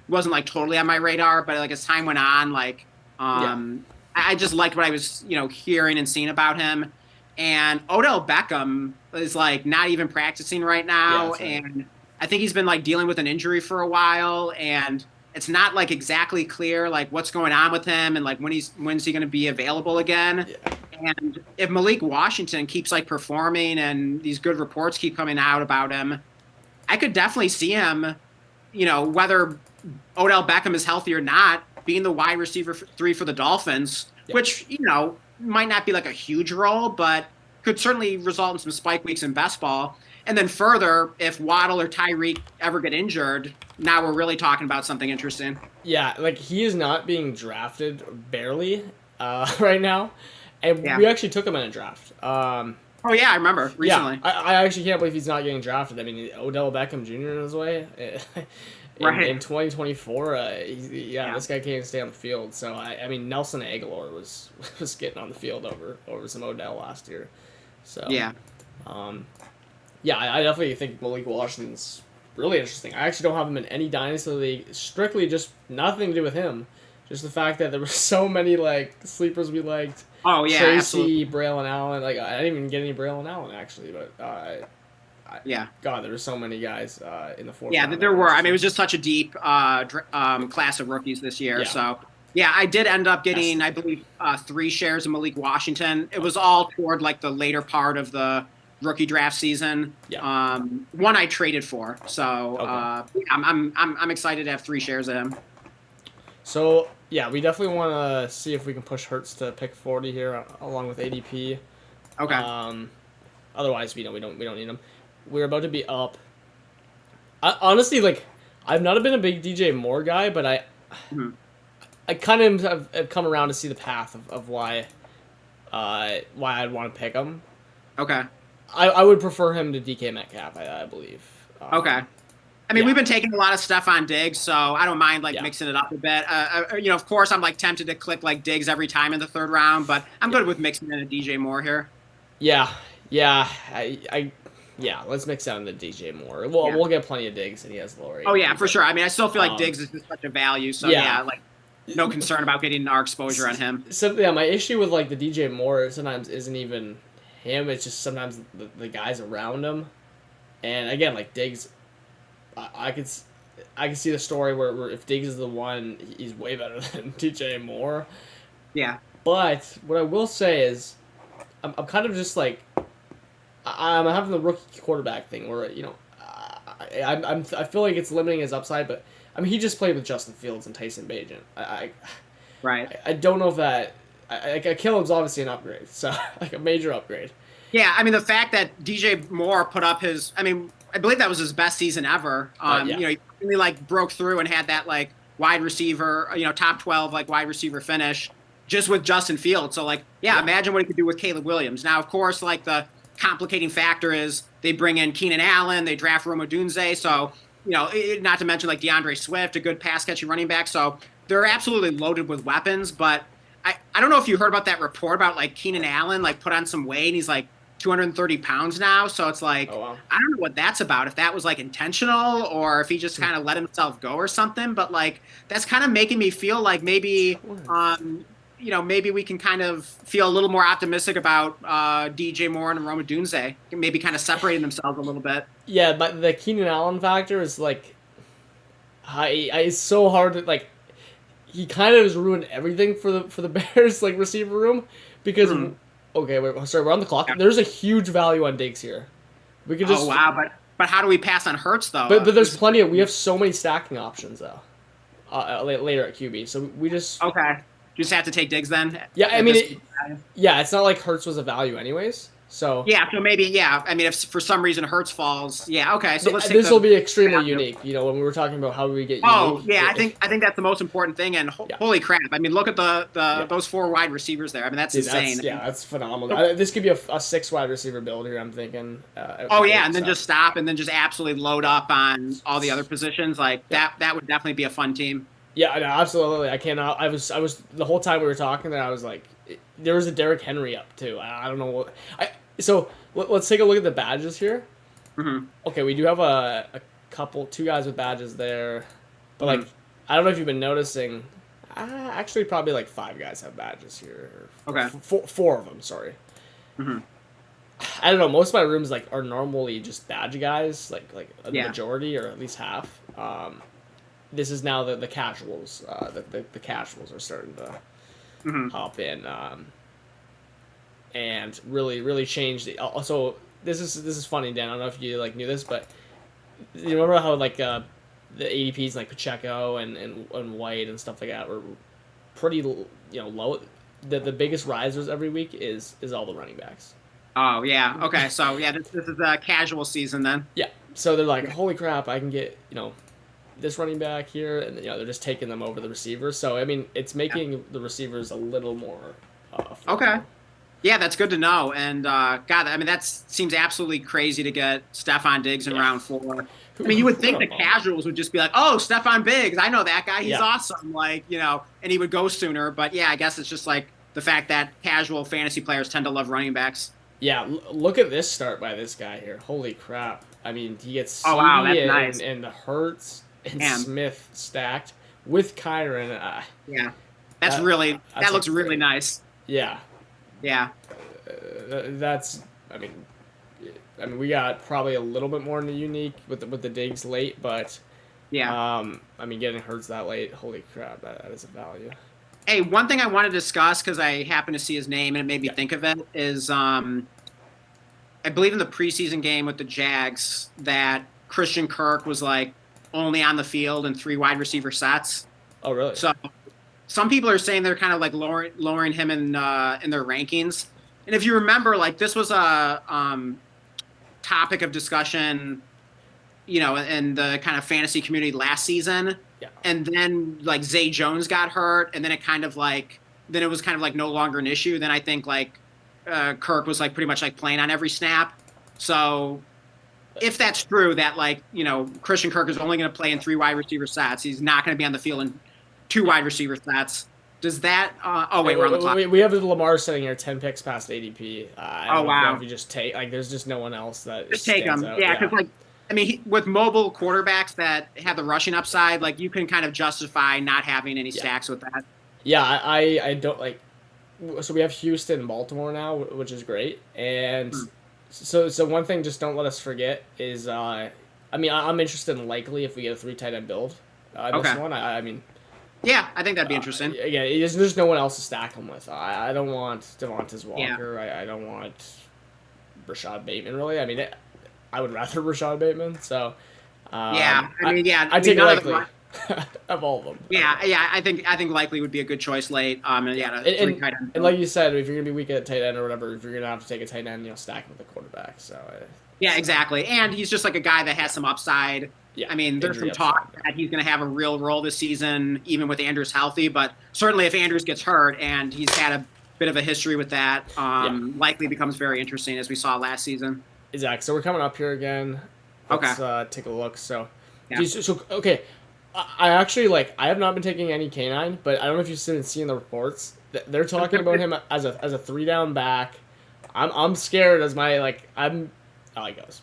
Speaker 1: wasn't like totally on my radar, but like as time went on, like I just liked what I was hearing and seeing about him. And Odell Beckham is like not even practicing right
Speaker 2: Yeah,
Speaker 1: now,
Speaker 2: that's right.
Speaker 1: and I think he's been like dealing with an injury for a while, and it's not like exactly clear like what's going on with him and like when's he going to be available again.
Speaker 2: Yeah.
Speaker 1: And if Malik Washington keeps like performing and these good reports keep coming out about him, I could definitely see him, whether Odell Beckham is healthy or not, being the wide receiver 3 for the Dolphins,
Speaker 2: Yeah.
Speaker 1: which, might not be like a huge role, but could certainly result in some spike weeks in best ball. And then further, if Waddle or Tyreek ever get injured, now we're really talking about something interesting.
Speaker 2: Yeah, like he is not being drafted barely right now, and
Speaker 1: Yeah.
Speaker 2: we actually took him in a draft.
Speaker 1: Oh yeah, I remember recently.
Speaker 2: Yeah, I actually can't believe he's not getting drafted. I mean, Odell Beckham Jr. in his way.
Speaker 1: Right.
Speaker 2: In 2024,
Speaker 1: Yeah.
Speaker 2: this guy can't even stay on the field. So I mean, Nelson Aguilar was getting on the field over some Odell last year. So
Speaker 1: Yeah.
Speaker 2: yeah, I definitely think Malik Washington's really interesting. I actually don't have him in any dynasty league. Strictly just nothing to do with him. Just the fact that there were so many like sleepers we liked.
Speaker 1: Oh yeah,
Speaker 2: Tracy,
Speaker 1: absolutely.
Speaker 2: Braylon Allen. Like I didn't even get any Braylon Allen actually, but
Speaker 1: Yeah.
Speaker 2: God, there were so many guys in the fourth.
Speaker 1: Yeah,
Speaker 2: round
Speaker 1: there
Speaker 2: that
Speaker 1: were. I
Speaker 2: interesting.
Speaker 1: mean, it was just such a deep class of rookies this year.
Speaker 2: Yeah.
Speaker 1: So, yeah, I did end up getting, I believe, 3 shares of Malik Washington. It was all toward like the later part of the rookie draft season.
Speaker 2: Yeah.
Speaker 1: One I traded for. So,
Speaker 2: Okay.
Speaker 1: I'm excited to have 3 shares of him.
Speaker 2: So yeah, we definitely want to see if we can push Hurts to pick 40 here, along with ADP.
Speaker 1: Okay.
Speaker 2: Otherwise, we don't need him. We're about to be up. Honestly, like I've not been a big DJ Moore guy, but
Speaker 1: Mhm.
Speaker 2: I kind of have come around to see the path of why why I'd want to pick him.
Speaker 1: Okay.
Speaker 2: I would prefer him to DK Metcalf, I believe.
Speaker 1: Okay. I mean,
Speaker 2: Yeah,
Speaker 1: we've been taking a lot of stuff on Diggs, so I don't mind like
Speaker 2: yeah,
Speaker 1: mixing it up a bit. Of course, I'm like tempted to click like Diggs every time in the third round, but I'm
Speaker 2: yeah,
Speaker 1: good with mixing in a DJ Moore here.
Speaker 2: yeah, yeah. Yeah. Let's mix down the DJ Moore. We'll
Speaker 1: Yeah.
Speaker 2: we'll get plenty of Diggs, and he has lower
Speaker 1: Oh yeah,
Speaker 2: ADP.
Speaker 1: for
Speaker 2: But
Speaker 1: sure. I mean, I still feel like
Speaker 2: um,
Speaker 1: Diggs is just such a value, so
Speaker 2: yeah.
Speaker 1: yeah, like no concern about getting our exposure on him.
Speaker 2: So yeah, my issue with like the DJ Moore sometimes isn't even him. It's just sometimes the guys around him. And again, like Diggs, I could I can see the story where if Diggs is the one, he's way better than DJ Moore.
Speaker 1: Yeah.
Speaker 2: But what I will say is, I'm kind of just like I'm having the rookie quarterback thing where I feel like it's limiting his upside, but I mean he just played with Justin Fields and Tyson Bagent.
Speaker 1: Right.
Speaker 2: I don't know if that Caleb's obviously an upgrade, so like a major upgrade.
Speaker 1: Yeah, I mean the fact that DJ Moore put up his, I mean, I believe that was his best season ever.
Speaker 2: Yeah.
Speaker 1: He really like broke through and had that like wide receiver, top 12 like wide receiver finish just with Justin Fields. So like, yeah, imagine what he could do with Caleb Williams. Now, of course, like the complicating factor is they bring in Keenan Allen, they draft Rome Odunze. So, not to mention like DeAndre Swift, a good pass catching running back. So they're absolutely loaded with weapons. But I don't know if you heard about that report about like Keenan Allen, like put on some weight and he's like 230 pounds now. So it's like,
Speaker 2: Oh, wow.
Speaker 1: I don't know what that's about, if that was like intentional or if he just kind of let himself go or something. But like, that's kind of making me feel like maybe, maybe we can kind of feel a little more optimistic about DJ Moore and Rome Odunze, maybe kind of separating themselves a little bit.
Speaker 2: Yeah, but the Keenan Allen factor is like, it's so hard to like. He kind of has ruined everything for the Bears like receiver room because okay, we're on the clock.
Speaker 1: Yeah.
Speaker 2: There's a huge value on Diggs here. We could just
Speaker 1: Oh wow, but how do we pass on Hurts though?
Speaker 2: but there's plenty we have so many stacking options though. Later at QB, so we just
Speaker 1: okay. Just have to take Diggs then.
Speaker 2: Yeah, I mean, it's not like Hurts was a value anyways. So
Speaker 1: yeah, so maybe I mean, if for some reason Hurts falls, yeah, okay. So let's take
Speaker 2: this will be extremely unique. When we were talking about how we get.
Speaker 1: Oh yeah, I think that's the most important thing. And holy crap! I mean, look at those 4 wide receivers there. I mean, that's insane.
Speaker 2: That's phenomenal. This could be a 6 wide receiver build here. I'm thinking.
Speaker 1: And then just stop and then just absolutely load up on all the other positions. Like that would definitely be a fun team.
Speaker 2: Yeah, no, absolutely. I cannot. I was the whole time we were talking there. I was like, there was a Derrick Henry up too. I don't know what. So let's take a look at the badges here.
Speaker 1: Mm-hmm.
Speaker 2: Okay, we do have a couple, 2 guys with badges there, but like I don't know if you've been noticing. Actually, probably like 5 guys have badges here.
Speaker 1: Okay,
Speaker 2: 4 of them. Sorry.
Speaker 1: Mm-hmm.
Speaker 2: I don't know. Most of my rooms like are normally just badge guys, like a majority or at least half. This is now the casuals. The casuals are starting to hop in, and really change the. Also, this is funny, Dan. I don't know if you like knew this, but you remember how like the ADPs like Pacheco and White and stuff like that were pretty low. The biggest risers every week is all the running backs.
Speaker 1: Oh yeah. Okay. So yeah, this is a casual season then.
Speaker 2: Yeah. So they're like, holy crap! I can get this running back here, and they're just taking them over the receivers. So I mean, it's making the receivers a little more.
Speaker 1: Okay. Yeah, that's good to know. And God, I mean, that seems absolutely crazy to get Stephon Diggs in round 4. I mean, you would think the casuals would just be like, "Oh, Stephon Diggs, I know that guy. He's awesome." Like, and he would go sooner. But yeah, I guess it's just like the fact that casual fantasy players tend to love running backs.
Speaker 2: Yeah, look at this start by this guy here. Holy crap! I mean, he gets
Speaker 1: CD that's nice.
Speaker 2: and Hurts and
Speaker 1: Damn.
Speaker 2: Smith stacked with Kyron.
Speaker 1: Yeah, that looks really nice.
Speaker 2: Yeah.
Speaker 1: Yeah.
Speaker 2: That's. I mean, we got probably a little bit more in the unique with the Diggs late, but
Speaker 1: yeah.
Speaker 2: I mean, getting Hurts that late, holy crap, that is a value.
Speaker 1: Hey, one thing I want to discuss because I happened to see his name and it made me think of it is I believe in the preseason game with the Jags that Christian Kirk was like only on the field in 3 wide receiver sets.
Speaker 2: Oh, really?
Speaker 1: So some people are saying they're kind of like lowering him in their rankings. And if you remember, like this was a topic of discussion, in the kind of fantasy community last season.
Speaker 2: Yeah. And
Speaker 1: then like Zay Jones got hurt, and then it was kind of like no longer an issue. Then I think like Kirk was like pretty much like playing on every snap. So if that's true, that like Christian Kirk is only going to play in 3 wide receiver sets, he's not going to be on the field in 2 wide receiver sets. Does that? Oh wait, we're on the clock.
Speaker 2: We have Lamar sitting here 10 picks past ADP. I
Speaker 1: Oh
Speaker 2: don't know
Speaker 1: wow,
Speaker 2: if you just take like there's just no one else that
Speaker 1: just take
Speaker 2: stands
Speaker 1: him.
Speaker 2: out.
Speaker 1: Yeah,
Speaker 2: Yeah.
Speaker 1: because like I mean, with mobile quarterbacks that have the rushing upside, like you can kind of justify not having any
Speaker 2: Yeah.
Speaker 1: stacks with that.
Speaker 2: Yeah, I don't like. So we have Houston and Baltimore now, which is great. And
Speaker 1: Hmm.
Speaker 2: so one thing, just don't let us forget is, I mean, I'm interested in likely if we get a 3 tight end build. This
Speaker 1: Okay.
Speaker 2: one, I mean,
Speaker 1: Yeah, I think that'd be interesting.
Speaker 2: yeah, there's no one else to stack him with. I don't want Devontae
Speaker 1: Yeah.
Speaker 2: Walker. I don't want Rashad Bateman really. I mean, I would rather Rashad Bateman. So,
Speaker 1: Yeah, I mean, yeah,
Speaker 2: I
Speaker 1: I mean,
Speaker 2: take
Speaker 1: none of
Speaker 2: likely
Speaker 1: the
Speaker 2: of all of them.
Speaker 1: yeah, yeah. I think likely would be a good choice late. And yeah,
Speaker 2: And,
Speaker 1: three
Speaker 2: and,
Speaker 1: tight end.
Speaker 2: and like you said, if you're gonna be weak at tight end or whatever, if you're gonna have to take a tight end, stack him with a quarterback. So
Speaker 1: Yeah,
Speaker 2: so,
Speaker 1: exactly. And he's just like a guy that has some upside.
Speaker 2: yeah,
Speaker 1: I mean, there's
Speaker 2: injury
Speaker 1: some talk
Speaker 2: upside.
Speaker 1: that he's going to have a real role this season, even with Andrews healthy. But certainly, if Andrews gets hurt, and he's had a bit of a history with that,
Speaker 2: Yeah,
Speaker 1: likely becomes very interesting, as we saw last season.
Speaker 2: exactly. So we're coming up here again.
Speaker 1: Okay.
Speaker 2: Let's take a look. So,
Speaker 1: Yeah.
Speaker 2: so okay. I actually I have not been taking any canine, but I don't know if you've been seeing the reports. They're talking about him as a 3 down back. I'm scared as my I'm. Oh, he goes.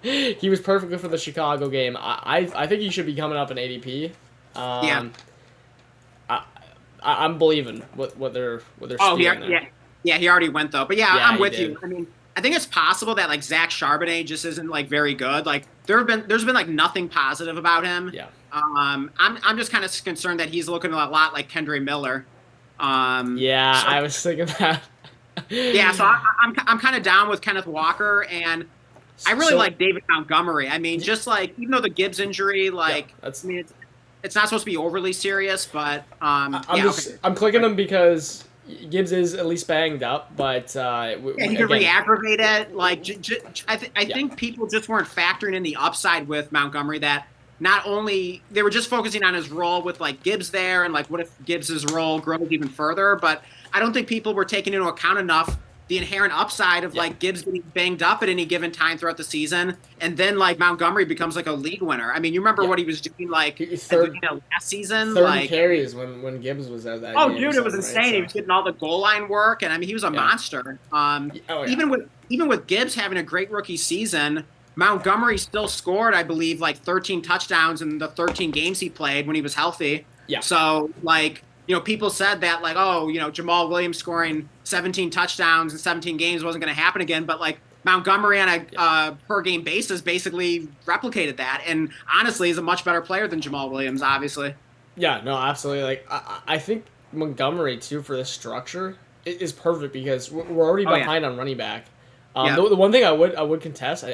Speaker 2: He was perfect for the Chicago game. I think he should be coming up in ADP.
Speaker 1: Yeah.
Speaker 2: I'm believing what they're
Speaker 1: Oh,
Speaker 2: stealing there.
Speaker 1: yeah. He already went though. But yeah,
Speaker 2: Yeah,
Speaker 1: I'm
Speaker 2: he
Speaker 1: with
Speaker 2: did.
Speaker 1: you. I mean, I think it's possible that like Zach Charbonnet just isn't like very good. Like there's been like nothing positive about him.
Speaker 2: Yeah.
Speaker 1: I'm just kind of concerned that he's looking a lot like Kendra Miller.
Speaker 2: Yeah,
Speaker 1: So
Speaker 2: I was thinking that.
Speaker 1: yeah, so I'm kind of down with Kenneth Walker, and I really
Speaker 2: So
Speaker 1: like David Montgomery. I mean, just like even though the Gibbs injury,
Speaker 2: yeah,
Speaker 1: like
Speaker 2: that's.
Speaker 1: I mean, it's not supposed to be overly serious, but
Speaker 2: I'm
Speaker 1: yeah,
Speaker 2: just
Speaker 1: okay.
Speaker 2: I'm clicking him because Gibbs is at least banged up, but
Speaker 1: Yeah, he could
Speaker 2: again,
Speaker 1: re-aggravate it. Like, I
Speaker 2: yeah,
Speaker 1: think people just weren't factoring in the upside with Montgomery. That not only they were just focusing on his role with like Gibbs there, and like what if Gibbs's role grows even further. But I don't think people were taking into account enough the inherent upside of
Speaker 2: yeah,
Speaker 1: like Gibbs getting banged up at any given time throughout the season, and then like Montgomery becomes like a league winner. I mean, you remember
Speaker 2: yeah.
Speaker 1: what he was doing like
Speaker 2: He-
Speaker 1: at the
Speaker 2: Third
Speaker 1: last season,
Speaker 2: 30
Speaker 1: like.
Speaker 2: carries when Gibbs was out that
Speaker 1: Oh,
Speaker 2: game or
Speaker 1: dude, it was
Speaker 2: something, right?
Speaker 1: insane. He was getting all the goal line work, and I mean, he was a
Speaker 2: Yeah.
Speaker 1: monster.
Speaker 2: Oh yeah.
Speaker 1: Even with Gibbs having a great rookie season, Montgomery still scored, I believe, like 13 touchdowns in the 13 games he played when he was healthy.
Speaker 2: Yeah.
Speaker 1: So, like, people said that, like, oh, Jamal Williams scoring 17 touchdowns in 17 games wasn't going to happen again, but like Montgomery on a per game basis basically replicated that, and honestly, is a much better player than Jamal Williams, obviously.
Speaker 2: Yeah, no, absolutely. Like I think Montgomery too for this structure is perfect because we're already
Speaker 1: Oh yeah,
Speaker 2: behind on running back.
Speaker 1: yeah,
Speaker 2: The one thing I would contest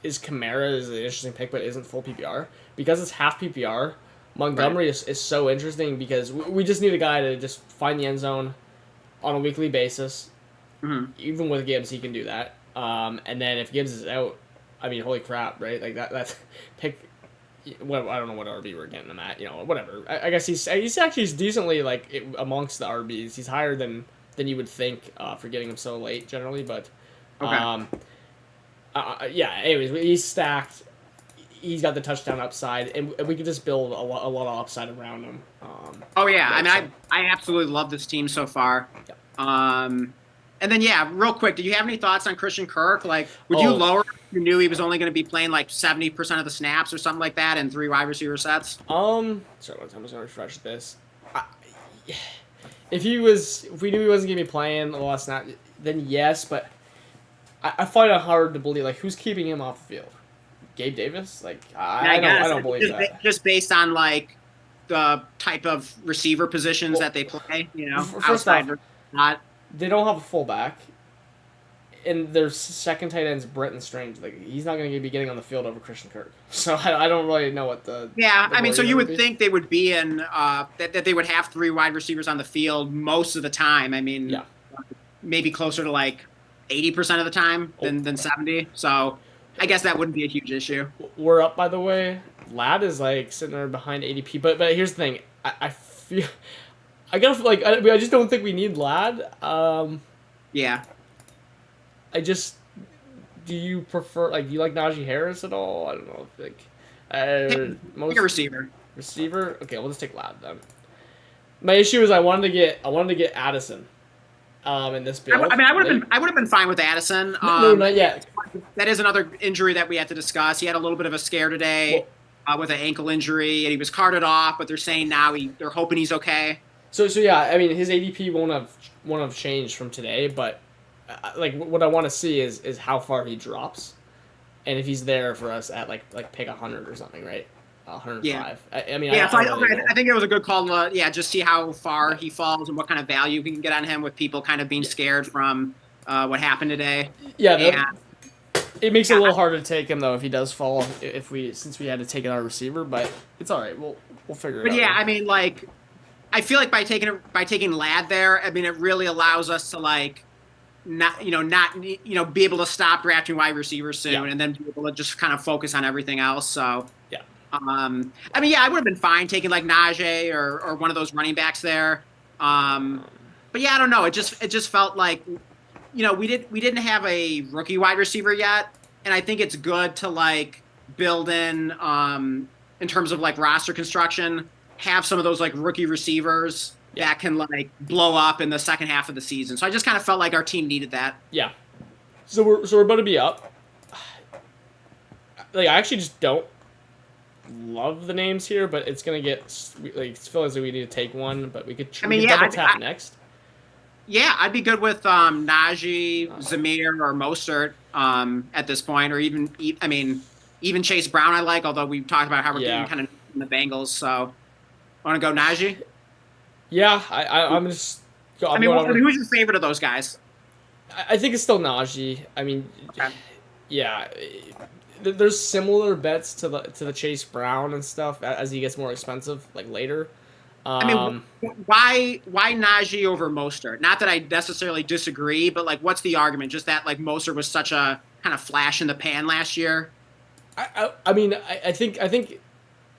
Speaker 2: is Kamara is an interesting pick, but isn't full PPR because it's half PPR.
Speaker 1: right.
Speaker 2: Montgomery is so interesting because we just need a guy to just find the end zone on a weekly basis.
Speaker 1: Hmm.
Speaker 2: Even with Gibbs, he can do that. And then if Gibbs is out, I mean, holy crap, right? Like that's pick. Well, I don't know what RB we're getting him at. Whatever. I guess he's actually decently amongst the RBs. He's higher than you would think for getting him so late generally, but
Speaker 1: Okay.
Speaker 2: yeah. Anyways, he's stacked. He's got the touchdown upside, and we could just build a lot of upside around him.
Speaker 1: Oh yeah, I
Speaker 2: Right.
Speaker 1: mean,
Speaker 2: So
Speaker 1: I absolutely love this team so far.
Speaker 2: yeah.
Speaker 1: And then yeah, real quick, do you have any thoughts on Christian Kirk? Like, would you
Speaker 2: Oh,
Speaker 1: lower if you knew he was only going to be playing like 70% of the snaps or something like that in 3 wide receiver sets?
Speaker 2: sorry, I'm just gonna refresh this. I, if we knew he wasn't gonna be playing a lot of snap, then yes, but I find it hard to believe who's keeping him off the field. Gabe Davis?
Speaker 1: And
Speaker 2: I
Speaker 1: guess
Speaker 2: don't believe
Speaker 1: just,
Speaker 2: that.
Speaker 1: just based on like the type of receiver positions
Speaker 2: Well,
Speaker 1: that they play,
Speaker 2: first
Speaker 1: outside
Speaker 2: off,
Speaker 1: not.
Speaker 2: they don't have a fullback, and their second tight end's Brenton Strange. He's not going to be getting on the field over Christian Kirk. So I don't really know what the
Speaker 1: Yeah,
Speaker 2: the
Speaker 1: I mean, so
Speaker 2: wording
Speaker 1: you
Speaker 2: would
Speaker 1: would
Speaker 2: be.
Speaker 1: think they would be in that they would have 3 wide receivers on the field most of the time. I mean,
Speaker 2: Yeah.
Speaker 1: maybe closer to like 80% of the time
Speaker 2: Oh,
Speaker 1: than 70. So I guess that wouldn't be a huge issue.
Speaker 2: we're up, by the way. Lad is sitting there behind ADP, but here's the thing. I feel I gotta I just don't think we need Lad.
Speaker 1: Yeah.
Speaker 2: I just do you prefer like do you like Najee Harris at all? I don't know. Like
Speaker 1: Take, take a
Speaker 2: most
Speaker 1: receiver.
Speaker 2: receiver. Okay, we'll just take Lad then. My issue is I wanted to get Addison in this build
Speaker 1: I would have
Speaker 2: late.
Speaker 1: been, I would have been fine with Addison.
Speaker 2: No, not yet.
Speaker 1: That is another injury that we had to discuss. He had a little bit of a scare today
Speaker 2: Well,
Speaker 1: with an ankle injury, and he was carted off. But they're saying now they're hoping he's okay.
Speaker 2: so yeah. I mean, his ADP won't have changed from today, but like what I want to see is how far he drops, and if he's there for us at like pick 100 or something, right?
Speaker 1: Yeah.
Speaker 2: 105. I mean,
Speaker 1: Yeah, so
Speaker 2: I really
Speaker 1: I
Speaker 2: will.
Speaker 1: think it was a good call to just see how far
Speaker 2: Yeah.
Speaker 1: he falls and what kind of value we can get on him with people kind of being
Speaker 2: Yeah.
Speaker 1: scared from what happened today.
Speaker 2: Yeah,
Speaker 1: And
Speaker 2: it makes it a
Speaker 1: yeah,
Speaker 2: little harder to take him though if he does fall. If we since we had to take in our receiver, but it's all right. We'll figure it
Speaker 1: but
Speaker 2: out.
Speaker 1: yeah, I mean, like I feel like by taking Lad there, I mean it really allows us to like not be able to stop drafting wide receivers soon,
Speaker 2: Yeah,
Speaker 1: and then be able to just kind of focus on everything else. So
Speaker 2: yeah,
Speaker 1: I mean, yeah, I would have been fine taking like Najee or one of those running backs there. But yeah, I don't know. It just felt like we didn't have a rookie wide receiver yet, and I think it's good to like build in terms of like roster construction, have some of those like rookie receivers
Speaker 2: yeah,
Speaker 1: that can like blow up in the second half of the season. So I just kind of felt like our team needed that.
Speaker 2: yeah. So we're about to be up. Like I actually just don't love the names here, but it's gonna get like it feels like we need to take one, but
Speaker 1: I
Speaker 2: we
Speaker 1: mean,
Speaker 2: can
Speaker 1: yeah,
Speaker 2: double tap next.
Speaker 1: yeah, I'd be good with Najee, Zamir, or Mostert at this point, or I mean, even Chase Brown. I like, although we talked about how we're getting
Speaker 2: Yeah,
Speaker 1: kind of in the Bengals. So, want to go Najee?
Speaker 2: yeah. I'm just
Speaker 1: I
Speaker 2: I'm
Speaker 1: mean,
Speaker 2: going over.
Speaker 1: who's your favorite of those guys?
Speaker 2: I think it's still Najee. I mean,
Speaker 1: Okay.
Speaker 2: yeah. There's similar bets to the Chase Brown and stuff as he gets more expensive like later.
Speaker 1: I mean,
Speaker 2: Um,
Speaker 1: why Najee over Mostert? Not that I necessarily disagree, but like, what's the argument? Just that like Mostert was such a kind of flash in the pan last year.
Speaker 2: I mean I think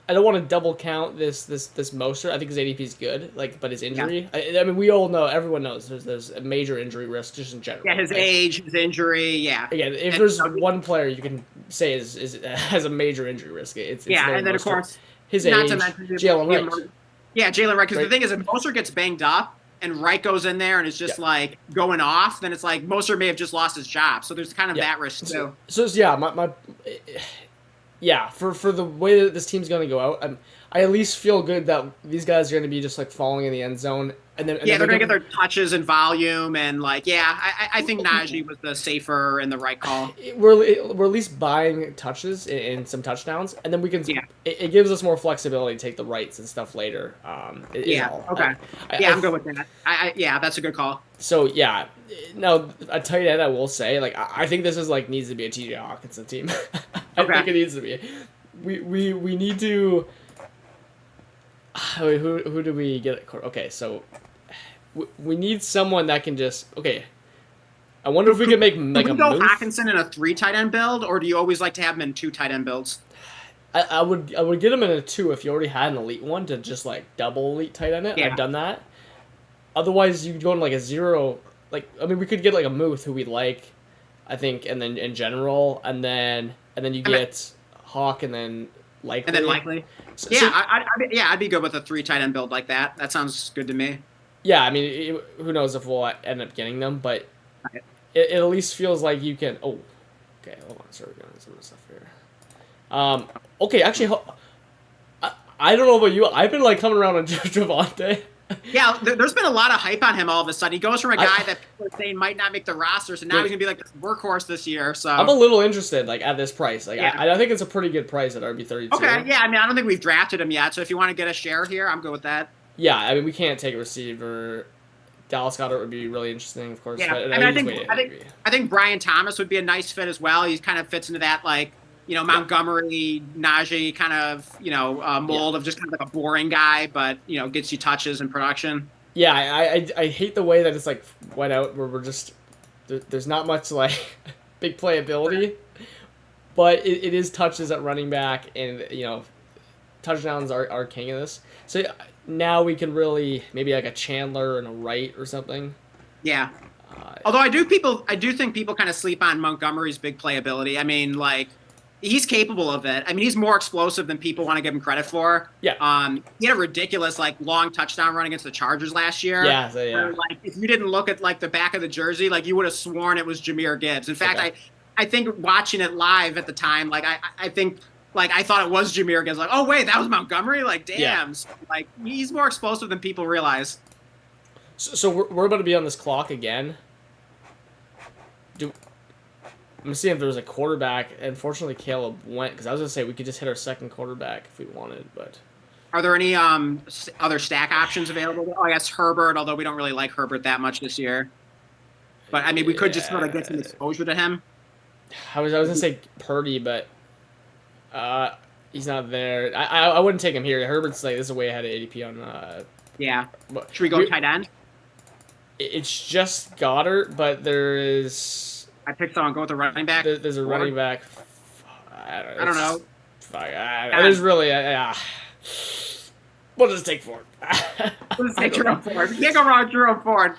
Speaker 2: I don't want to double count this Mostert. I think his ADP is good, like, but his
Speaker 1: Yeah.
Speaker 2: injury. I mean, we all know, everyone knows there's a major injury risk just in general.
Speaker 1: Yeah, his
Speaker 2: Right?
Speaker 1: age, his injury, yeah.
Speaker 2: Again, if
Speaker 1: And,
Speaker 2: there's one player you can say is has a major injury risk, it's
Speaker 1: yeah,
Speaker 2: Logan
Speaker 1: and then of
Speaker 2: Mostert.
Speaker 1: course,
Speaker 2: His
Speaker 1: not to
Speaker 2: age,
Speaker 1: mention
Speaker 2: Jalen Wright.
Speaker 1: yeah, Jalen Wright. Because the
Speaker 2: Right?
Speaker 1: thing is, if Mostert gets banged up and Wright goes in there and is
Speaker 2: Yeah,
Speaker 1: just like going off, then it's like Mostert may have just lost his job. So there's kind of
Speaker 2: yeah.
Speaker 1: that risk too.
Speaker 2: Yeah, my yeah, for the way that this team's going to go out, I at least feel good that these guys are going to be just like falling in the end zone, and
Speaker 1: Yeah,
Speaker 2: then
Speaker 1: they're
Speaker 2: we
Speaker 1: gonna get
Speaker 2: can,
Speaker 1: their touches and volume, and like, yeah, I think Najee was the safer and the right call.
Speaker 2: we're at least buying touches and some touchdowns, and then we can.
Speaker 1: Yeah,
Speaker 2: It gives us more flexibility to take the rights and stuff later. Is
Speaker 1: yeah,
Speaker 2: all.
Speaker 1: okay, yeah, I'm good with that. Yeah, that's a good call.
Speaker 2: So yeah, now a tight end I will say like I think this is like needs to be a TJ Hawkinson team. I
Speaker 1: Okay,
Speaker 2: think it needs to be. We need to. Wait, who do we get? Okay, so we need someone that can just okay. I wonder if we could make
Speaker 1: Could
Speaker 2: like
Speaker 1: we
Speaker 2: a
Speaker 1: go
Speaker 2: move.
Speaker 1: Hawkinson in a 3 tight end build, or do you always like to have him in 2 tight end builds?
Speaker 2: I would get him in a 2 if you already had an elite one to just like double elite tight end it.
Speaker 1: Yeah.
Speaker 2: I've done that. Otherwise, you go in like a 0. Like I mean, we could get like a Muth who we like, I think, and then in general, and then you
Speaker 1: I mean,
Speaker 2: get Hawk and then likely.
Speaker 1: and then likely.
Speaker 2: So,
Speaker 1: Yeah,
Speaker 2: so-
Speaker 1: I'd be good with a 3 tight end build like that. That sounds good to me.
Speaker 2: yeah, I mean, who knows if we'll end up getting them, but
Speaker 1: Right.
Speaker 2: it at least feels like you can. Oh, okay, hold on. Sorry, we're doing some of the stuff here. Okay, actually, I don't know about you. I've been like coming around on Javante.
Speaker 1: Yeah, there's been a lot of hype on him all of a sudden. He goes from a guy
Speaker 2: I-
Speaker 1: that people are saying might not make the roster, so now he's gonna be like this workhorse this year. So
Speaker 2: I'm a little interested, like at this price. Like
Speaker 1: Yeah.
Speaker 2: I think it's a pretty good price at RB32.
Speaker 1: okay, yeah. I mean, I don't think we've drafted him yet, so if you want to get a share here, I'm good with that.
Speaker 2: Yeah, I mean we can't take a receiver. Dallas Goedert would be really interesting, of course.
Speaker 1: Yeah,
Speaker 2: but
Speaker 1: I mean,
Speaker 2: he's way ADP.
Speaker 1: I think Brian Thomas would be a nice fit as well. He kind of fits into that like Montgomery, Najee kind of mold of just kind of like a boring guy, but gets you touches and production.
Speaker 2: Yeah, I hate the way that it's like went out where we're just there's not much like big playability, but it is touches at running back, and touchdowns are king of this. So now we can really maybe like a Chandler and a Wright or something.
Speaker 1: Yeah, Although I do think people kind of sleep on Montgomery's big playability. I mean, like he's capable of it. I mean, he's more explosive than people want to give him credit for.
Speaker 2: Yeah.
Speaker 1: He had a ridiculous like long touchdown run against the Chargers last year.
Speaker 2: Yeah. So, yeah.
Speaker 1: Where, like if you didn't look at like the back of the jersey, like you would have sworn it was Jahmyr Gibbs. In fact,
Speaker 2: Okay.
Speaker 1: I think watching it live at the time, like I think like I thought it was Jahmyr Gibbs. Like, oh wait, that was Montgomery. Like, damn.
Speaker 2: Yeah.
Speaker 1: So, like he's more explosive than people realize.
Speaker 2: So we're about to be on this clock again. I'm seeing if there was a quarterback. Unfortunately, Caleb went because I was gonna say we could just hit our second quarterback if we wanted, but
Speaker 1: Are there any other stack options available? Oh, I guess Herbert, although we don't really like Herbert that much this year. But I mean, we could just sort of get some exposure to him.
Speaker 2: I was gonna say Purdy, but he's not there. I wouldn't take him here. Herbert's like this is way ahead of ADP on.
Speaker 1: Yeah.
Speaker 2: But
Speaker 1: Should we go tight end?
Speaker 2: It's just Goddard, but there is.
Speaker 1: I picked someone. Go with the running back.
Speaker 2: There's a running back.
Speaker 1: I don't know.
Speaker 2: There's really we'll just take Ford.
Speaker 1: Let's take Jerome Ford. You can't go wrong with Jerome Ford.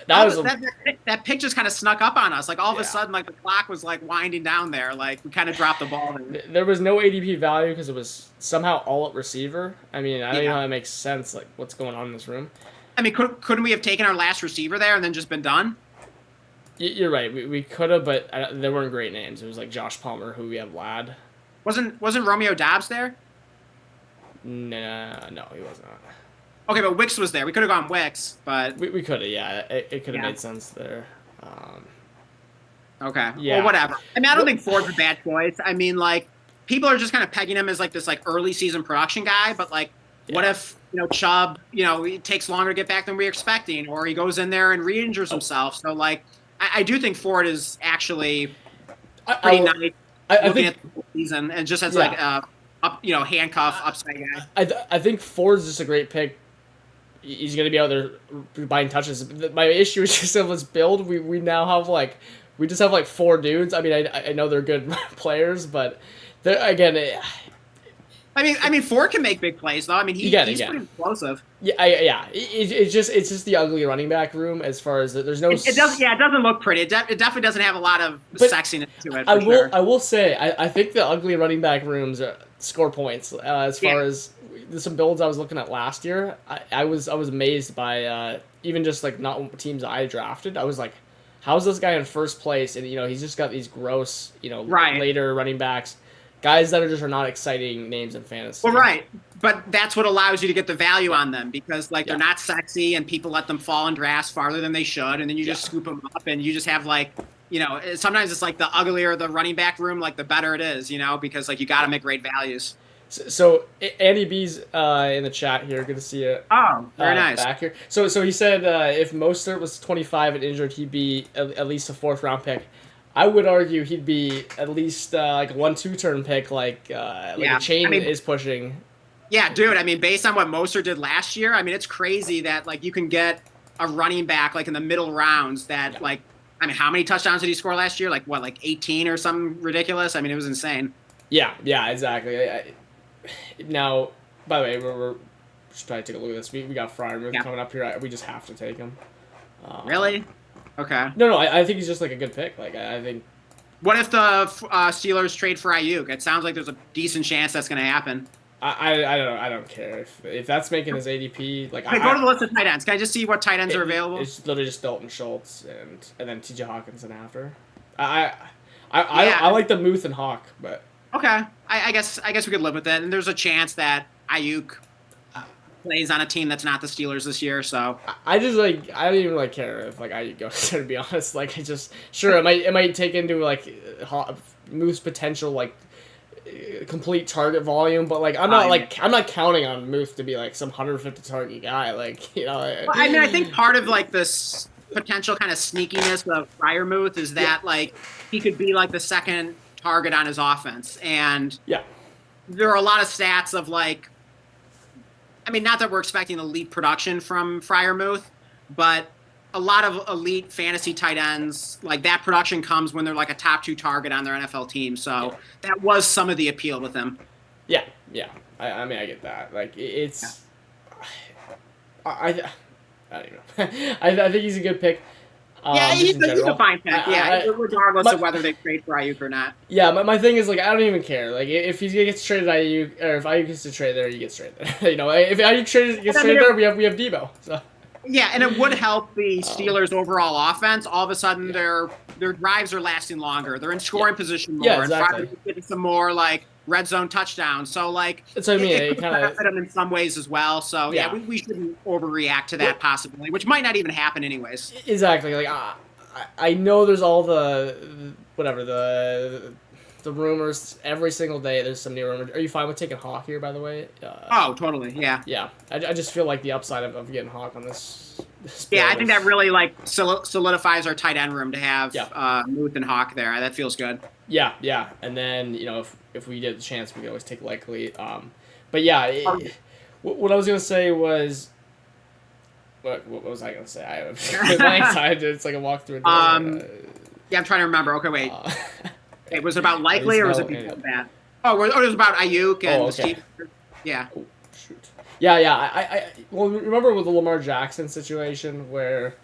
Speaker 1: That pick just kind of snuck up on us. Like all of a sudden, like the clock was like winding down there. Like we kind of dropped the ball.
Speaker 2: There was no ADP value because it was somehow all at receiver. I mean, I don't even know how that makes sense. Like what's going on in this room?
Speaker 1: I mean, couldn't we have taken our last receiver there and then just been done?
Speaker 2: You're right. We could have, but there weren't great names. It was like Josh Palmer, who we have Lad.
Speaker 1: Wasn't Romeo Dobbs there?
Speaker 2: No, he wasn't.
Speaker 1: Okay, but Wicks was there. We could have gone Wicks, but
Speaker 2: we could have. Yeah, it could have made sense there.
Speaker 1: Okay.
Speaker 2: Yeah.
Speaker 1: Well, whatever. I mean, I don't think Ford's a bad choice. I mean, like people are just kind of pegging him as like this like early season production guy, but like, what if Chubb, he takes longer to get back than we were expecting, or he goes in there and re-injures himself? So like, I do think Ford is actually pretty nice looking at the season and just as like handcuff upside guy.
Speaker 2: I think Ford's just a great pick. He's going to be out there buying touches. My issue is just of this build. We now have we just have four dudes. I mean, I know they're good players, but they're again.
Speaker 1: I mean, Ford can make big plays though. I mean, he's pretty explosive.
Speaker 2: Yeah. It's just the ugly running back room as far as there's no.
Speaker 1: It doesn't look pretty. It definitely doesn't have a lot of sexiness to it.
Speaker 2: I will say I think the ugly running back rooms score points as far as some builds I was looking at last year. I was amazed by even just not teams I drafted. I was like, how's this guy in first place? And he's just got these gross later running backs. Guys that are not exciting names in fantasy.
Speaker 1: Well, right. But that's what allows you to get the value on them because, they're not sexy and people let them fall in drafts farther than they should. And then you just scoop them up and you just have, sometimes it's the uglier the running back room, the better it is, because, you got to make great values.
Speaker 2: So Andy B's in the chat here. Good to see you.
Speaker 1: Oh, very nice.
Speaker 2: Back here. So he said if Mostert was 25 and injured, he'd be at least a 4th round pick. I would argue he'd be at least a 1-2 turn pick, a chain is pushing.
Speaker 1: Yeah, dude. I mean, based on what Mostert did last year, I mean, it's crazy that you can get a running back in the middle rounds that I mean, how many touchdowns did he score last year? 18 or something ridiculous? I mean, it was insane.
Speaker 2: Yeah, exactly. Now, by the way, we're just trying to take a look at this. We got Freiermuth coming up here. We just have to take him.
Speaker 1: Really? Okay.
Speaker 2: No, I think he's just a good pick. I think.
Speaker 1: What if the Steelers trade for Ayuk? It sounds like there's a decent chance that's going to happen.
Speaker 2: I don't care if that's making his ADP.
Speaker 1: Go to the list of tight ends. Can I just see what tight ends are available?
Speaker 2: It's literally just Dalton Schultz and then T.J. Hawkinson after. I like the Muth and Hawk, but
Speaker 1: okay. I guess we could live with it. And there's a chance that Ayuk plays on a team that's not the Steelers this year, so
Speaker 2: I just I don't even care if Ayuk goes there, to be honest. I just it might take into Muth's potential complete target volume, but I'm not counting on Muth to be some 150 target guy.
Speaker 1: Well, I mean, I think part of this potential kind of sneakiness of Freiermuth is that he could be the second target on his offense, and there are a lot of stats of I mean, not that we're expecting elite production from Freiermuth, but a lot of elite fantasy tight ends, that production comes when they're a top 2 target on their NFL team. So that was some of the appeal with him.
Speaker 2: Yeah. I mean, I get that. It's... I don't know. I think he's a good pick.
Speaker 1: Yeah,
Speaker 2: Just in
Speaker 1: he's a
Speaker 2: general.
Speaker 1: fine pick. Yeah, regardless of
Speaker 2: My,
Speaker 1: whether they trade for Ayuk or not.
Speaker 2: yeah, my thing is like I don't even care. Like if he gets traded Ayuk, or if Ayuk gets to trade there, he gets traded there. If Ayuk gets
Speaker 1: I mean,
Speaker 2: traded there, we have Debo. So
Speaker 1: yeah, and it would help the
Speaker 2: um,
Speaker 1: Steelers' overall offense. All of a sudden,
Speaker 2: yeah,
Speaker 1: their drives are lasting longer. They're in
Speaker 2: yeah,
Speaker 1: scoring position
Speaker 2: yeah,
Speaker 1: more, and
Speaker 2: exactly.
Speaker 1: Friday getting some more like red zone touchdowns. So like
Speaker 2: That's what I mean.
Speaker 1: it
Speaker 2: It
Speaker 1: could
Speaker 2: kind of
Speaker 1: benefit them in some ways as well. So yeah,
Speaker 2: yeah.
Speaker 1: we shouldn't overreact to
Speaker 2: Well,
Speaker 1: that possibility, which might not even happen anyways.
Speaker 2: exactly. Like I know there's all the whatever the rumors every single day. There's some new rumors. Are you fine with taking Hawk here? By the way.
Speaker 1: Oh, totally. Yeah.
Speaker 2: Yeah, I just feel like the upside of getting Hawk on this
Speaker 1: Yeah, I
Speaker 2: build
Speaker 1: think that
Speaker 2: is
Speaker 1: really like solidifies our tight end room to have
Speaker 2: yeah.
Speaker 1: Muth and Hawk there. That feels good.
Speaker 2: Yeah, yeah, and then if we get the chance, we could always take Likely. But yeah, what I was gonna say was what was I gonna say? I was excited. It's like a walk through a door.
Speaker 1: Yeah, I'm trying to remember. Okay, wait.
Speaker 2: Uh,
Speaker 1: It was about
Speaker 2: I
Speaker 1: Likely,
Speaker 2: just
Speaker 1: or was
Speaker 2: know
Speaker 1: it before
Speaker 2: it.
Speaker 1: that? Oh, it was about Ayuk and
Speaker 2: Oh,
Speaker 1: the
Speaker 2: okay.
Speaker 1: Steelers. Yeah.
Speaker 2: Oh, shoot. Yeah, yeah. Well, remember with the Lamar Jackson situation where,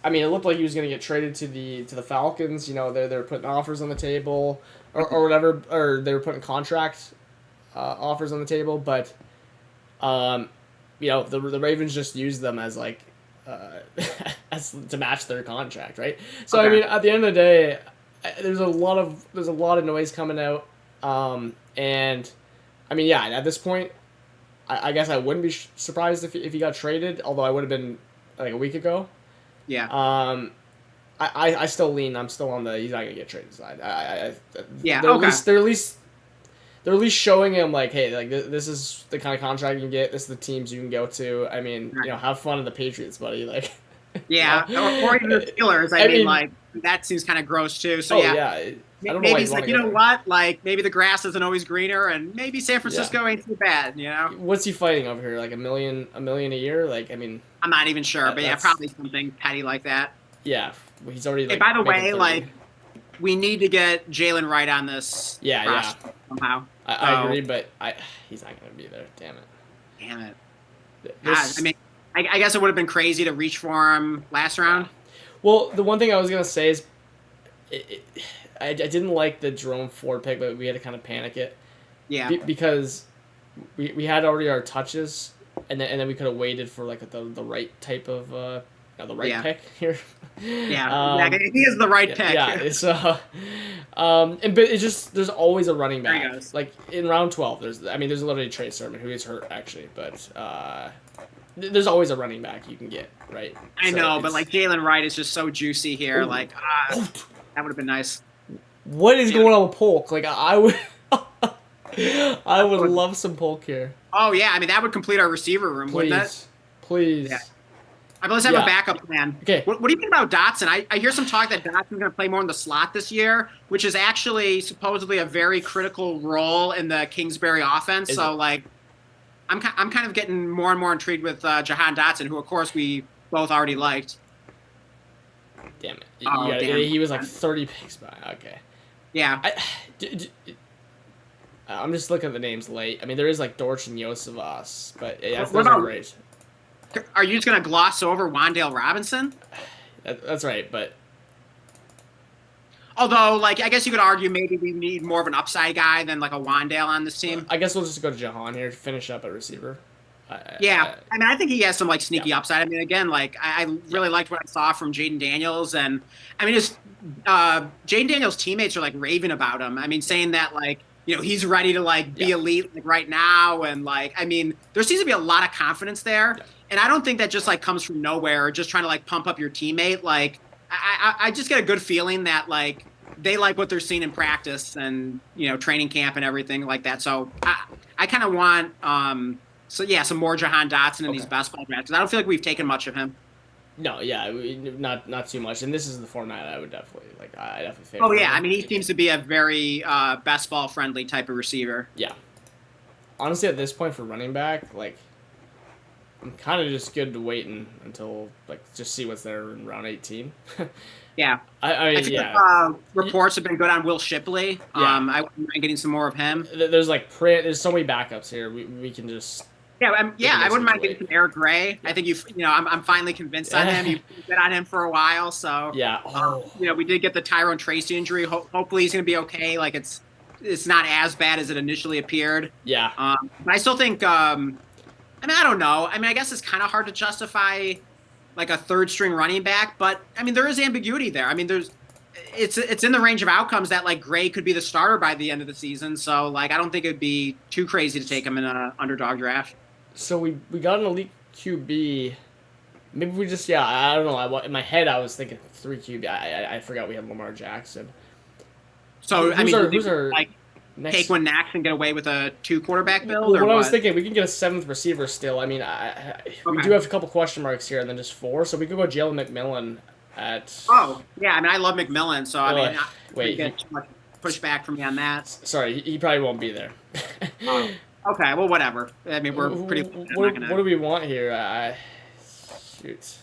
Speaker 2: I mean, it looked like he was going to get traded to the Falcons. They're putting offers on the table or whatever, or they were putting contract offers on the table, but the Ravens just used them as like as to match their contract, right? So I
Speaker 1: Okay.
Speaker 2: mean, at the end of the day, there's a lot of noise coming out, and I mean, yeah, at this point, I guess I wouldn't be surprised if he got traded, although I would have been like a week ago.
Speaker 1: Yeah.
Speaker 2: I still lean. I'm still on the he's not gonna get traded side.
Speaker 1: Yeah.
Speaker 2: They're
Speaker 1: Okay.
Speaker 2: they're at least showing him like, hey, like this is the kind of contract you can get. This is the teams you can go to. I mean,
Speaker 1: Right.
Speaker 2: have fun in the Patriots, buddy. Like,
Speaker 1: Yeah. Or even the Steelers. I mean, like that seems kind of gross too. So
Speaker 2: oh
Speaker 1: yeah.
Speaker 2: yeah, I don't know why
Speaker 1: Maybe
Speaker 2: you'd
Speaker 1: he's
Speaker 2: want
Speaker 1: like,
Speaker 2: to
Speaker 1: you
Speaker 2: go
Speaker 1: know
Speaker 2: there.
Speaker 1: what? Like maybe the grass isn't always greener, and maybe San Francisco ain't too bad.
Speaker 2: What's he fighting over here? Like a million a year? Like, I mean,
Speaker 1: I'm not even sure, but yeah,
Speaker 2: that's
Speaker 1: probably something petty like that.
Speaker 2: yeah. He's already
Speaker 1: Hey,
Speaker 2: like.
Speaker 1: by the
Speaker 2: making
Speaker 1: way,
Speaker 2: 30.
Speaker 1: like we need to get Jalen Wright on this
Speaker 2: Yeah,
Speaker 1: roster somehow.
Speaker 2: I agree, but he's not gonna be there. Damn it.
Speaker 1: Damn it. God,
Speaker 2: This,
Speaker 1: I mean, I guess it would have been crazy to reach for him last round.
Speaker 2: well, the one thing I was gonna say is, I didn't like the Jerome Ford pick, but we had to kind of panic it
Speaker 1: Yeah.
Speaker 2: because we had already our touches, and then we could have waited for like the right type of the right
Speaker 1: Yeah.
Speaker 2: pick here.
Speaker 1: Yeah. Exactly. He is the right pick.
Speaker 2: Yeah, it's but it's just there's always a running
Speaker 1: There he
Speaker 2: back.
Speaker 1: goes.
Speaker 2: Like in round 12, there's literally Trey Sermon who is hurt actually, but there's always a running back you can get, right?
Speaker 1: I
Speaker 2: So
Speaker 1: know, but
Speaker 2: it's-
Speaker 1: like Jalen Wright is just so juicy here.
Speaker 2: Ooh.
Speaker 1: Like,
Speaker 2: Oh,
Speaker 1: that would have been nice.
Speaker 2: what is
Speaker 1: Yeah.
Speaker 2: going on with Polk? Like I would I would love some Polk here.
Speaker 1: Oh yeah, I mean that would complete our receiver room, wouldn't it?
Speaker 2: Please.
Speaker 1: Yeah. I mean, let's have
Speaker 2: Yeah.
Speaker 1: a backup plan.
Speaker 2: Okay.
Speaker 1: What do you think about Dotson? I hear some talk that Dotson's going to play more in the slot this year, which is actually supposedly a very critical role in the Kingsbury offense.
Speaker 2: Is
Speaker 1: So
Speaker 2: it?
Speaker 1: like, I'm kind of getting more and more intrigued with Jahan Dotson, who of course we both already liked.
Speaker 2: Damn it.
Speaker 1: Oh, damn.
Speaker 2: He was like 30 picks by. Okay.
Speaker 1: Yeah.
Speaker 2: I'm just looking at the names late. I mean, there is like Dortch and Yosevas, but yeah,
Speaker 1: What
Speaker 2: those are
Speaker 1: about-
Speaker 2: great.
Speaker 1: Are you just going to gloss over Wan'Dale Robinson?
Speaker 2: That's right, but
Speaker 1: Although, like, I guess you could argue maybe we need more of an upside guy than like a Wan'Dale on this team.
Speaker 2: I guess we'll just go to Jahan here, finish up at receiver.
Speaker 1: Yeah, I mean, I think he has some like sneaky
Speaker 2: Yeah.
Speaker 1: upside. I mean, again, like I really liked what I saw from Jaden Daniels, and I mean, just Jaden Daniels' teammates are like raving about him. I mean, saying that like he's ready to like be
Speaker 2: Yeah.
Speaker 1: elite like right now, and like I mean, there seems to be a lot of confidence there,
Speaker 2: Yeah.
Speaker 1: and I don't think that just like comes from nowhere or just trying to like pump up your teammate. Like I just get a good feeling that like they like what they're seeing in practice and training camp and everything like that. So I kind of want So yeah, some more Jahan Dotson in these best ball drafts. I don't feel like we've taken much of him.
Speaker 2: No, yeah, not too much. And this is the format I would definitely like. I definitely favor.
Speaker 1: Oh yeah, I mean he seems to be a very best ball friendly type of receiver.
Speaker 2: Yeah. Honestly, at this point for running back, like I'm kind of just good to wait until like just see what's there in round 18.
Speaker 1: Yeah,
Speaker 2: I
Speaker 1: I
Speaker 2: mean,
Speaker 1: feel
Speaker 2: yeah.
Speaker 1: like, reports have been good on Will Shipley.
Speaker 2: Yeah.
Speaker 1: I wouldn't mind getting some more of him.
Speaker 2: There's like there's so many backups here. We can just
Speaker 1: Yeah,
Speaker 2: if it
Speaker 1: I
Speaker 2: makes
Speaker 1: wouldn't
Speaker 2: it too
Speaker 1: mind getting
Speaker 2: late.
Speaker 1: some Eric Gray. I
Speaker 2: Yeah.
Speaker 1: think I'm finally convinced on him. You've been on him for a while, so
Speaker 2: Yeah. Oh.
Speaker 1: we did get the Tyrone Tracy injury. Hopefully, he's going to be okay. Like it's not as bad as it initially appeared.
Speaker 2: Yeah.
Speaker 1: But I still think. I mean, I don't know. I mean, I guess it's kind of hard to justify like a third string running back, but I mean, there is ambiguity there. I mean, it's in the range of outcomes that like Gray could be the starter by the end of the season. So like, I don't think it'd be too crazy to take him in an underdog draft.
Speaker 2: So we got an elite QB. Maybe we just I don't know. In my head I was thinking 3 QB. I forgot we had Lamar Jackson.
Speaker 1: So I mean,
Speaker 2: Who's our
Speaker 1: like take
Speaker 2: next?
Speaker 1: one next and get away with a 2 quarterback build
Speaker 2: Well,
Speaker 1: or
Speaker 2: what I was
Speaker 1: what?
Speaker 2: thinking, we can get a seventh receiver still. I mean, we do
Speaker 1: Okay.
Speaker 2: have a couple question marks here, and then just four. So we could go Jalen McMillan at.
Speaker 1: Oh yeah, I mean, I love McMillan, so I mean, I
Speaker 2: Wait,
Speaker 1: get too much pushback from me on that.
Speaker 2: sorry, he probably won't be there.
Speaker 1: Oh, okay, well, whatever. I mean, we're pretty.
Speaker 2: What do we want here? Shoot.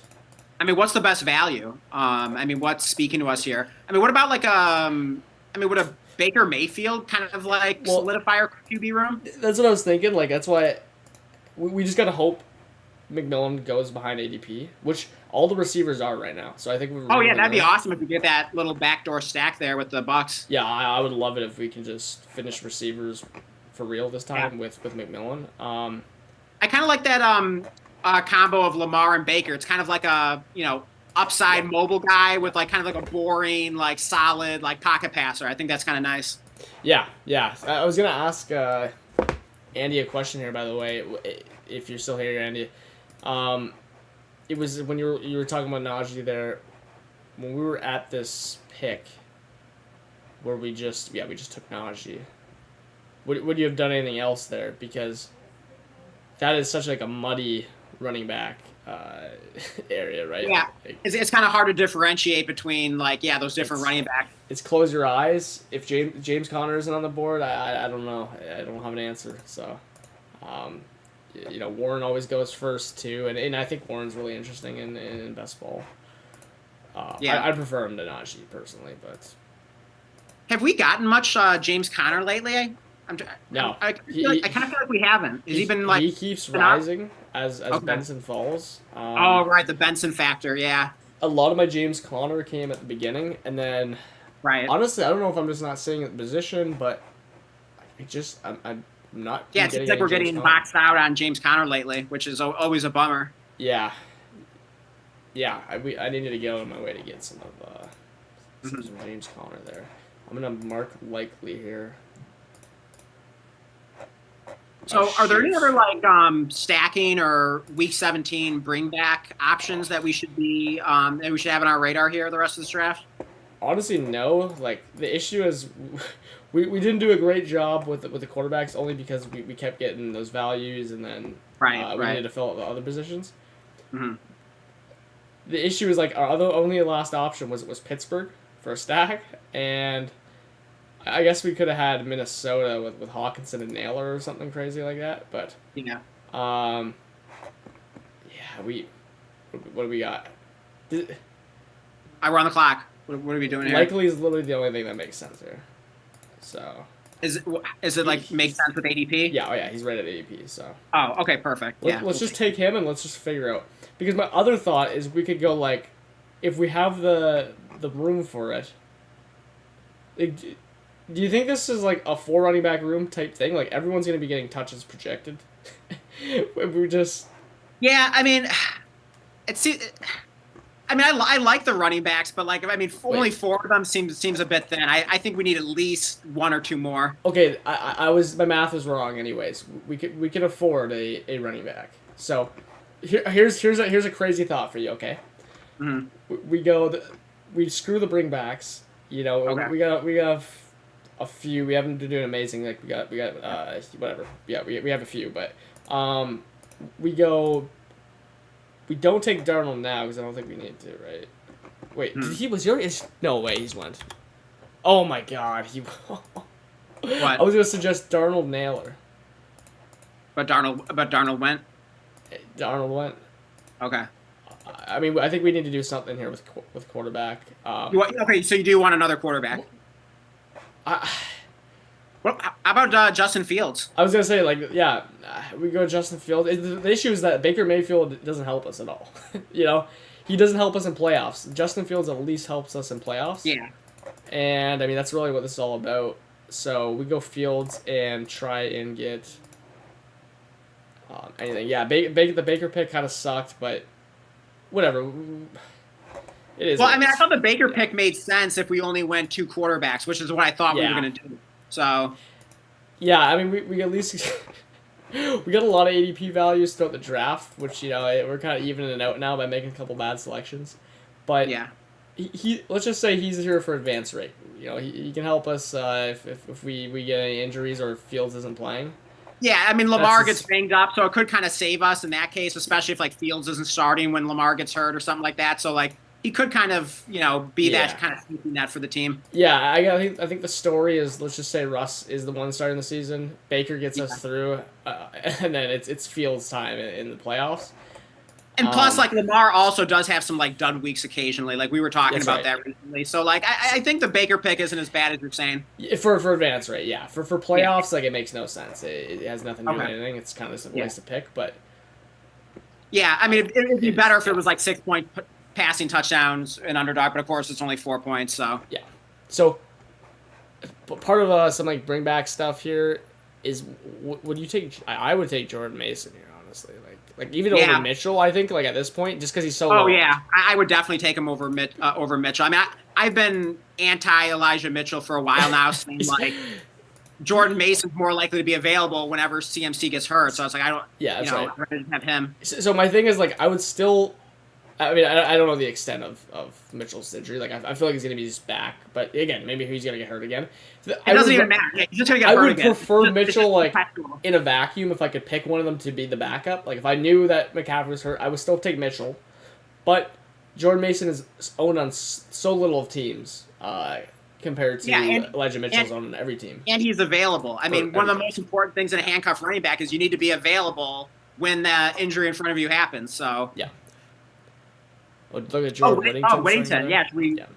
Speaker 1: I mean, what's the best value? I mean, what's speaking to us here? I mean, what about like I mean, would a Baker Mayfield kind of like solidify our QB room?
Speaker 2: That's what I was thinking. Like that's why we just gotta hope McMillan goes behind ADP, which all the receivers are right now. So I think we're
Speaker 1: Oh yeah,
Speaker 2: really
Speaker 1: that'd be
Speaker 2: good.
Speaker 1: awesome if we get that little backdoor stack there with the Bucks.
Speaker 2: Yeah, I would love it if we can just finish receivers for real this time
Speaker 1: Yeah.
Speaker 2: with McMillan.
Speaker 1: I kind of like that combo of Lamar and Baker. It's kind of like a upside mobile guy with like kind of like a boring like solid like pocket passer. I think that's kind of nice.
Speaker 2: Yeah. I was gonna ask Andy a question here, by the way, if you're still here, Andy. It was when you were talking about Najee there, when we were at this pick, where we just took Najee. Would you have done anything else there? Because that is such like a muddy running back area, right?
Speaker 1: Yeah,
Speaker 2: Like,
Speaker 1: it's kind of hard to differentiate between like those different running backs.
Speaker 2: it's close your eyes. If James Conner isn't on the board, I don't know. I don't have an answer. So, Warren always goes first too, and I think Warren's really interesting in best ball. I prefer him to Najee personally, but
Speaker 1: Have we gotten much James Conner lately?
Speaker 2: no,
Speaker 1: I kind of feel like we haven't. Has he been like?
Speaker 2: he keeps
Speaker 1: been out?
Speaker 2: rising as
Speaker 1: Okay.
Speaker 2: Benson falls.
Speaker 1: Oh right, the Benson factor. Yeah,
Speaker 2: A lot of my James Conner came at the beginning, and then
Speaker 1: right.
Speaker 2: honestly, I don't know if I'm just not seeing the position, but I'm not.
Speaker 1: Yeah, it seems like we're
Speaker 2: James
Speaker 1: getting
Speaker 2: Conner.
Speaker 1: boxed out on James Conner lately, which is always a bummer.
Speaker 2: Yeah. I needed to get out of my way to get some of some James Conner there. I'm gonna mark likely here.
Speaker 1: So,
Speaker 2: Oh,
Speaker 1: are there any
Speaker 2: shoot.
Speaker 1: other like stacking or week 17 bring back options that we should have on our radar here the rest of this draft?
Speaker 2: Honestly, no. Like the issue is, we didn't do a great job with the quarterbacks only because we kept getting those values, and then we needed to fill out the other positions.
Speaker 1: Mm-hmm.
Speaker 2: The issue is like our only last option was Pittsburgh for a stack, and I guess we could have had Minnesota with Hawkinson and Naylor or something crazy like that, but
Speaker 1: Yeah.
Speaker 2: what do we got?
Speaker 1: We're on the clock. What are we doing here?
Speaker 2: Likely is literally the only thing that makes sense here. So
Speaker 1: Is it like make sense with ADP?
Speaker 2: yeah, he's right at ADP. So
Speaker 1: Oh, okay, perfect. Yeah.
Speaker 2: let's just take him and let's just figure out, because my other thought is we could go like, if we have the room for it. Like, do you think this is like a 4 running back room type thing? Like everyone's gonna be getting touches projected. we just
Speaker 1: Yeah, I mean, I like the running backs, but like, I mean, only 4 of them seems a bit thin. I think we need at least 1 or 2 more.
Speaker 2: okay. My math was wrong. Anyways, we could afford a running back. So here's a crazy thought for you. Okay,
Speaker 1: Mm-hmm.
Speaker 2: we screw the bringbacks.
Speaker 1: Okay.
Speaker 2: We got a few. We haven't been doing amazing. Like we got whatever. Yeah, we have a few, but we don't take Darnold now because I don't think we need to, right? Wait, was yours? No way, he's went. Oh my god, he.
Speaker 1: What?
Speaker 2: I was gonna suggest Darnold Naylor.
Speaker 1: But Darnold went.
Speaker 2: Darnold went.
Speaker 1: Okay.
Speaker 2: I mean, I think we need to do something here with quarterback.
Speaker 1: Okay, so you do want another quarterback?
Speaker 2: I
Speaker 1: Well, how about Justin Fields?
Speaker 2: I was gonna say like yeah, we go Justin Fields. The issue is that Baker Mayfield doesn't help us at all. You know, he doesn't help us in playoffs. Justin Fields at least helps us in playoffs.
Speaker 1: Yeah.
Speaker 2: And I mean that's really what this is all about. So we go Fields and try and get anything. Yeah, the Baker pick kind of sucked, but whatever. It is.
Speaker 1: Well, I mean, I thought the Baker pick made sense if we only went 2 quarterbacks, which is what I thought we were going to do. So,
Speaker 2: yeah, I mean, we at least we got a lot of ADP values throughout the draft, which we're kind of evening it out now by making a couple bad selections. But
Speaker 1: yeah,
Speaker 2: he let's just say he's here for advance rate. You know, he can help us if we get any injuries or if Fields isn't playing.
Speaker 1: Yeah, I mean, Lamar gets banged up, so it could kind of save us in that case, especially if like Fields isn't starting when Lamar gets hurt or something like that. So like he could kind of be that kind of safety net for the team.
Speaker 2: Yeah, I think the story is, let's just say Russ is the one starting the season. Baker gets us through, and then it's Fields' time in the playoffs.
Speaker 1: And plus, like Lamar also does have some like dud weeks occasionally. Like we were talking about that recently. So like I think the Baker pick isn't as bad as you're saying.
Speaker 2: For advance rate, yeah. For playoffs, like it makes no sense. It has nothing to do with anything. It's kind of a waste to pick, but
Speaker 1: yeah, I mean it'd be better if it was like 6-point passing touchdowns and underdog, but of course it's only 4 points. So
Speaker 2: yeah. So part of some like bring back stuff here is would you take? I would take Jordan Mason here, honestly. Like even over Mitchell, I think like at this point, just because he's so.
Speaker 1: Oh yeah, I would definitely take him over Mitchell. I mean, I've been anti Elijah Mitchell for a while now, saying like Jordan Mason's more likely to be available whenever CMC gets hurt. So I was like, I don't. Yeah, that's right. I'd rather have him.
Speaker 2: So my thing is like I would still. I mean, I don't know the extent of Mitchell's injury. Like, I feel like he's going to be just back. But, again, maybe he's going to get hurt again.
Speaker 1: It doesn't even matter. Yeah, he's just going to get hurt again.
Speaker 2: I would prefer Mitchell, like, in a vacuum if I could pick one of them to be the backup. Like, if I knew that McCaffrey was hurt, I would still take Mitchell. But Jordan Mason is owned on so little of teams compared to Elijah Mitchell's on every team.
Speaker 1: And he's available. I mean, one of the most important things in a handcuff running back is you need to be available when the injury in front of you happens. So,
Speaker 2: yeah. Look at Jordan Whittington.
Speaker 1: Whittington, yes.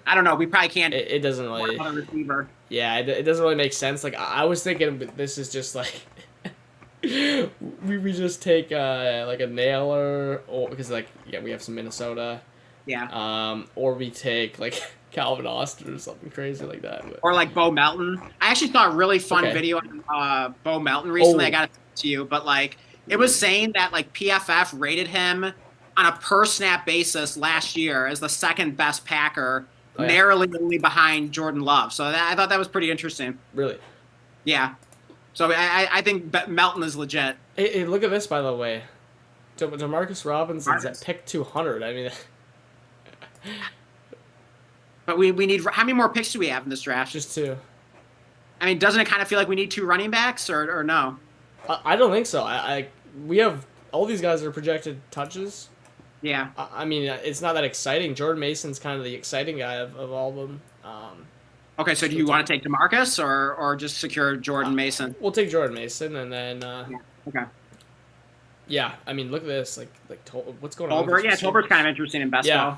Speaker 1: I don't know. We probably can't.
Speaker 2: It doesn't really.
Speaker 1: Receiver.
Speaker 2: Yeah, it doesn't really make sense. Like I was thinking, this is just like we just take like a nailer, or because we have some Minnesota.
Speaker 1: Yeah.
Speaker 2: Or we take like Calvin Austin or something crazy like that. But.
Speaker 1: Or like Bo Melton. I actually saw a really fun video on Bo Melton recently. I got it to you, but like it was saying that like PFF rated him on a per snap basis last year as the second best Packer, narrowly only behind Jordan Love. So I thought that was pretty interesting.
Speaker 2: Really?
Speaker 1: Yeah. So I think Melton is legit.
Speaker 2: Hey, look at this, by the way. DeMarcus Robinson's at pick 200. I mean,
Speaker 1: but we need, how many more picks do we have in this draft?
Speaker 2: Just 2.
Speaker 1: I mean, doesn't it kind of feel like we need 2 running backs or no?
Speaker 2: I don't think so. We have all these guys are projected touches.
Speaker 1: Yeah.
Speaker 2: I mean, it's not that exciting. Jordan Mason's kind of the exciting guy of all of them.
Speaker 1: Okay, so do you want to take DeMarcus or just secure Jordan Mason?
Speaker 2: We'll take Jordan Mason, and then...
Speaker 1: Okay.
Speaker 2: Yeah, I mean, look at this. Like what's going on?
Speaker 1: Tolbert, Tolbert's kind of interesting in best ball.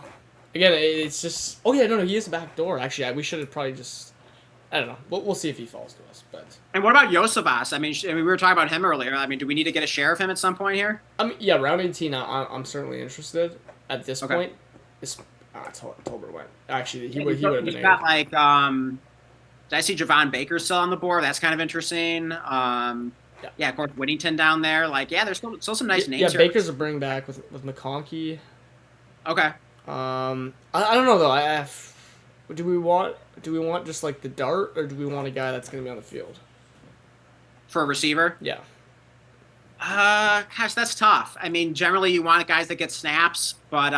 Speaker 2: Again, it's just... Oh, yeah, no, he is a back door. Actually, we should have probably just... I don't know. We'll see if he falls to us, but...
Speaker 1: And what about Yosevas? I mean, we were talking about him earlier. I mean, do we need to get a share of him at some point here?
Speaker 2: Yeah, round 18, I'm certainly interested at this point. Tolbert went. Actually, he would have been...
Speaker 1: He's got, like, did I see Javon Baker still on the board? That's kind of interesting. Yeah, of course, Whittington down there. Like, there's still some nice names here.
Speaker 2: Yeah, Baker's a bring back with McConkey.
Speaker 1: Okay.
Speaker 2: I don't know, though. Do we want just like the dart, or do we want a guy that's going to be on the field
Speaker 1: for a receiver?
Speaker 2: Yeah.
Speaker 1: Gosh, that's tough. I mean, generally you want guys that get snaps, but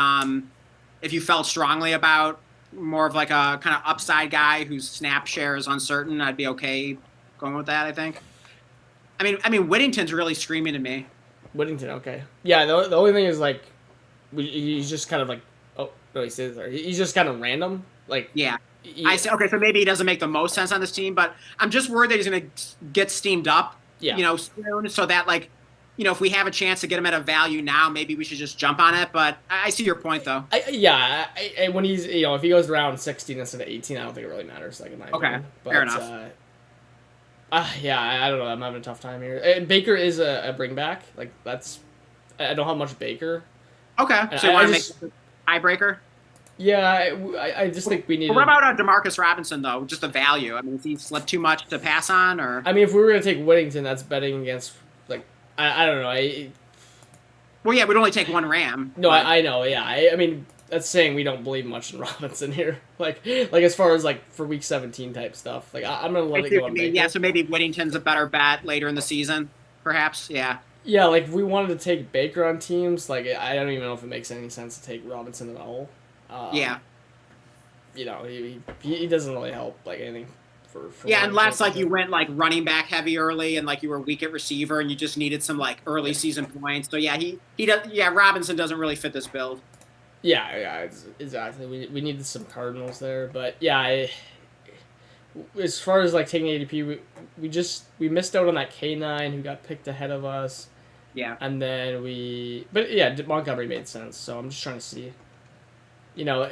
Speaker 1: if you felt strongly about more of like a kind of upside guy whose snap share is uncertain, I'd be okay going with that. I think. I mean, Whittington's really screaming to me.
Speaker 2: Whittington, okay. Yeah, the only thing is like, he's just kind of like, oh no, he says there. He's just kind of random. Like
Speaker 1: I say okay, so maybe he doesn't make the most sense on this team, but I'm just worried that he's going to get steamed up, soon, so that like, if we have a chance to get him at a value now, maybe we should just jump on it. But I see your point though.
Speaker 2: When he's if he goes around 16 instead of 18, I don't think it really matters. Like in my opinion.
Speaker 1: Fair enough.
Speaker 2: Yeah, I don't know. I'm having a tough time here. Baker is a bring back. Like that's I don't have much Baker,
Speaker 1: Okay,
Speaker 2: and
Speaker 1: so you
Speaker 2: I
Speaker 1: want to make
Speaker 2: just
Speaker 1: this a tiebreaker?
Speaker 2: yeah I just think we
Speaker 1: But what
Speaker 2: needed.
Speaker 1: about Demarcus Robinson though? Just the value. I mean, has he slipped too much to pass on, or?
Speaker 2: I mean, if we were gonna take Whittington, that's betting against like I don't know.
Speaker 1: Well, yeah, we'd only take one Ram,
Speaker 2: No,
Speaker 1: but
Speaker 2: I know. Yeah, I mean that's saying we don't believe much in Robinson here. Like as far as like for week 17 type stuff. Like I'm gonna
Speaker 1: I
Speaker 2: let it
Speaker 1: see
Speaker 2: go
Speaker 1: what you
Speaker 2: on
Speaker 1: mean. Yeah,
Speaker 2: Baker.
Speaker 1: so maybe Whittington's a better bet later in the season, perhaps. Yeah,
Speaker 2: Yeah, like if we wanted to take Baker on teams, like I don't even know if it makes any sense to take Robinson at all. Um,
Speaker 1: yeah,
Speaker 2: you know, he doesn't really help like anything for
Speaker 1: yeah.
Speaker 2: what I'm
Speaker 1: Unless like you
Speaker 2: focusing.
Speaker 1: went like running back heavy early, and like you were weak at receiver, and you just needed some like early
Speaker 2: Yeah,
Speaker 1: season points. So yeah, he does. Yeah, Robinson doesn't really fit this build.
Speaker 2: yeah, exactly. We needed some Cardinals there, but yeah, as far as like taking ADP, we missed out on that K9 who got picked ahead of us,
Speaker 1: Yeah.
Speaker 2: and then but yeah, Montgomery made sense. So I'm just trying to see. You know,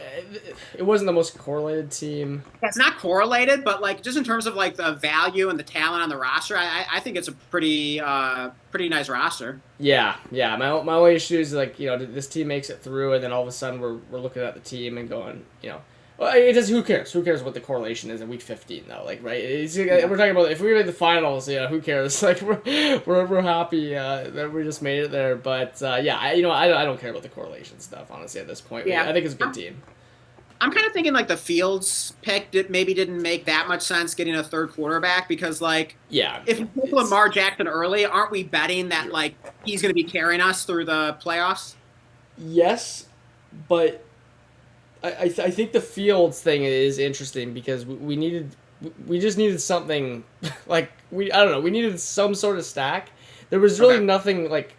Speaker 2: it wasn't the most correlated team.
Speaker 1: Yeah, it's not correlated, but like just in terms of like the value and the talent on the roster, I think it's a pretty nice roster.
Speaker 2: Yeah, yeah. My only issue is like this team makes it through, and then all of a sudden we're looking at the team and going, well, it does. Who cares? Who cares what the correlation is in week 15 though? Like, right?
Speaker 1: Yeah.
Speaker 2: We're talking about if we made the finals. Yeah, who cares? Like, we're happy that we just made it there. But yeah, I don't care about the correlation stuff honestly at this point.
Speaker 1: Yeah.
Speaker 2: I think it's a good team.
Speaker 1: I'm kind of thinking like the Fields pick maybe didn't make that much sense getting a third quarterback because like
Speaker 2: Yeah,
Speaker 1: if you pick Lamar Jackson early, aren't we betting that like he's going to be carrying us through the playoffs?
Speaker 2: yes, but I think the Fields thing is interesting because we just needed something like I don't know, we needed some sort of stack. There was really
Speaker 1: Okay.
Speaker 2: nothing like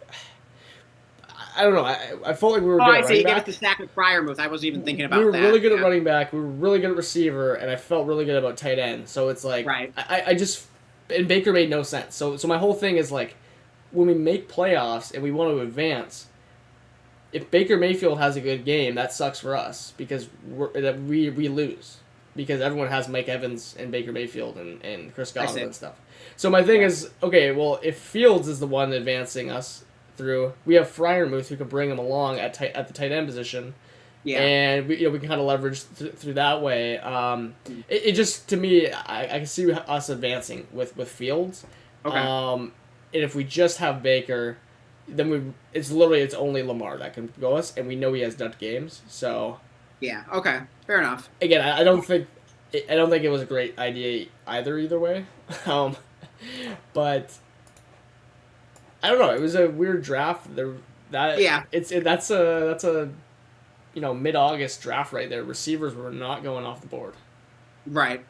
Speaker 2: I don't know. I felt like we were
Speaker 1: Oh,
Speaker 2: good
Speaker 1: I
Speaker 2: at
Speaker 1: see.
Speaker 2: running
Speaker 1: You gave us
Speaker 2: back.
Speaker 1: the stack with Fryermuth. I wasn't even thinking
Speaker 2: We
Speaker 1: about
Speaker 2: were really
Speaker 1: that.
Speaker 2: good at
Speaker 1: Yeah.
Speaker 2: running back. We were really good at receiver, and I felt really good about tight end. So it's like
Speaker 1: Right.
Speaker 2: I just and Baker made no sense. So my whole thing is like when we make playoffs and we want to advance, if Baker Mayfield has a good game, that sucks for us because we lose because everyone has Mike Evans and Baker Mayfield and Chris
Speaker 1: I
Speaker 2: Godwin
Speaker 1: see.
Speaker 2: and stuff. So my thing
Speaker 1: Yeah.
Speaker 2: is okay. Well, if Fields is the one advancing us through, we have Fryermuth who can bring him along at the tight end position,
Speaker 1: Yeah.
Speaker 2: and we can kind of leverage through that way. It just to me, I can see us advancing with Fields.
Speaker 1: Okay.
Speaker 2: And if we just have Baker, then it's only Lamar that can go us, and we know he has dud games. So
Speaker 1: Yeah. Okay. Fair enough.
Speaker 2: again, I don't think it was a great idea either way. um, but I don't know. It was a weird draft.
Speaker 1: Yeah.
Speaker 2: That's a mid-August draft right there. Receivers were not going off the board.
Speaker 1: Right.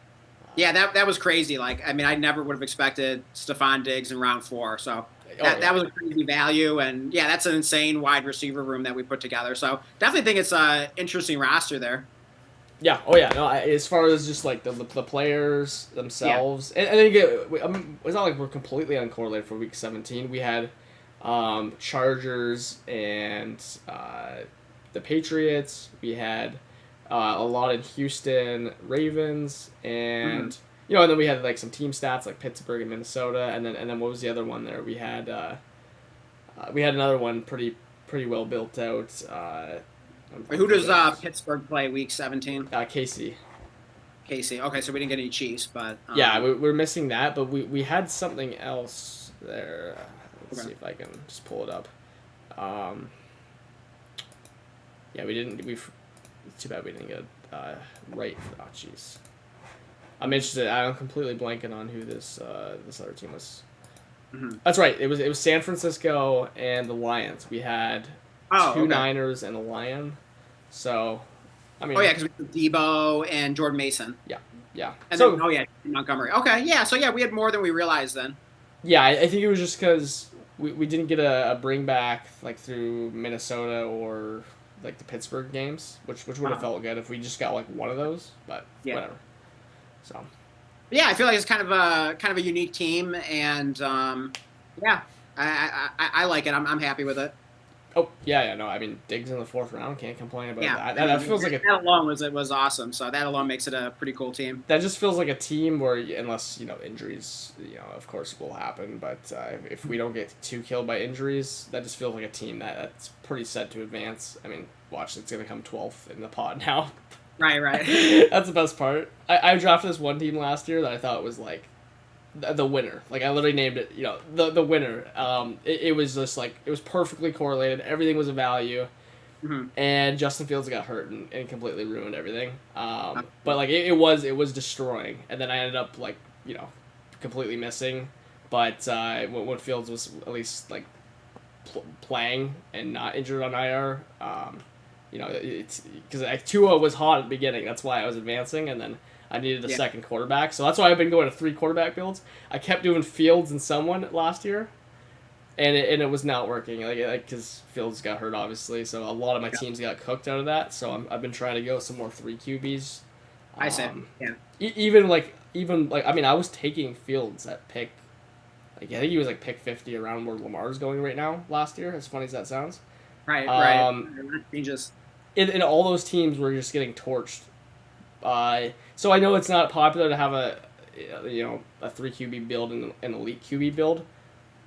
Speaker 1: Yeah, that was crazy. Like, I mean, I never would have expected Stephon Diggs in round 4. So
Speaker 2: Oh
Speaker 1: that
Speaker 2: yeah.
Speaker 1: was a crazy value, and yeah, that's an insane wide receiver room that we put together. So definitely think it's a interesting roster there.
Speaker 2: Yeah. Oh yeah. No. As far as just like the players themselves, and again, it's not like we're completely uncorrelated for week 17. We had Chargers and the Patriots. We had a lot in Houston, Ravens, and and then we had like some team stats like Pittsburgh and Minnesota, and then what was the other one there? We had another one pretty well built out.
Speaker 1: Wait, who does Pittsburgh play week 17?
Speaker 2: Casey.
Speaker 1: Casey. Okay, so we didn't get any Chiefs, but
Speaker 2: Yeah, we're missing that, but we had something else there. Let's
Speaker 1: Okay.
Speaker 2: see if I can just pull it up. Yeah, we didn't. It's too bad we didn't get right. Oh, jeez. I'm interested. I'm completely blanking on who this other team was.
Speaker 1: Mhm.
Speaker 2: That's right. It was San Francisco and the Lions. We had
Speaker 1: Oh,
Speaker 2: two
Speaker 1: okay.
Speaker 2: Niners and a Lion. So, I mean.
Speaker 1: Oh yeah, because we had Debo and Jordan Mason,
Speaker 2: Yeah.
Speaker 1: and
Speaker 2: So
Speaker 1: then Montgomery. Okay, yeah. So yeah, we had more than we realized then.
Speaker 2: yeah, I think it was just because we didn't get a bring back like through Minnesota or like the Pittsburgh games, which would have felt good if we just got like one of those. But
Speaker 1: Yeah.
Speaker 2: whatever. So
Speaker 1: Yeah, I feel like it's kind of a unique team, and yeah, I like it. I'm happy with it.
Speaker 2: Oh yeah, no, I mean Diggs in the fourth round, can't complain about
Speaker 1: Yeah,
Speaker 2: that.
Speaker 1: I
Speaker 2: That
Speaker 1: mean
Speaker 2: feels like a
Speaker 1: that alone was awesome. So that alone makes it a pretty cool team.
Speaker 2: that just feels like a team where unless injuries, of course will happen, but if we don't get too killed by injuries, that just feels like a team that's pretty set to advance. I mean, watch, it's gonna come 12th in the pod now.
Speaker 1: Right, right.
Speaker 2: That's the best part. I drafted this one team last year that I thought was like the winner. Like I literally named it, the winner. It was just like it was perfectly correlated. Everything was a value,
Speaker 1: Hmm.
Speaker 2: and Justin Fields got hurt and completely ruined everything. But like it was destroying, and then I ended up like completely missing. But when Fields was at least like playing and not injured on IR, it's because like, Tua was hot at the beginning. That's why I was advancing, and then I needed a
Speaker 1: Yeah.
Speaker 2: second quarterback. So that's why I've been going to 3 quarterback builds. I kept doing Fields and someone last year, and it was not working. Like because Fields got hurt, obviously. So a lot of my
Speaker 1: Yeah.
Speaker 2: teams got cooked out of that. So I've been trying to go some more 3 QBs.
Speaker 1: I said,
Speaker 2: Um,
Speaker 1: yeah.
Speaker 2: even I mean I was taking Fields at pick. Like I think he was like pick 50 around where Lamar's going right now last year. As funny as that sounds.
Speaker 1: Right, right.
Speaker 2: Um,
Speaker 1: That changes.
Speaker 2: in all those teams were just getting torched. So I know it's not popular to have a 3 QB build and an elite QB build,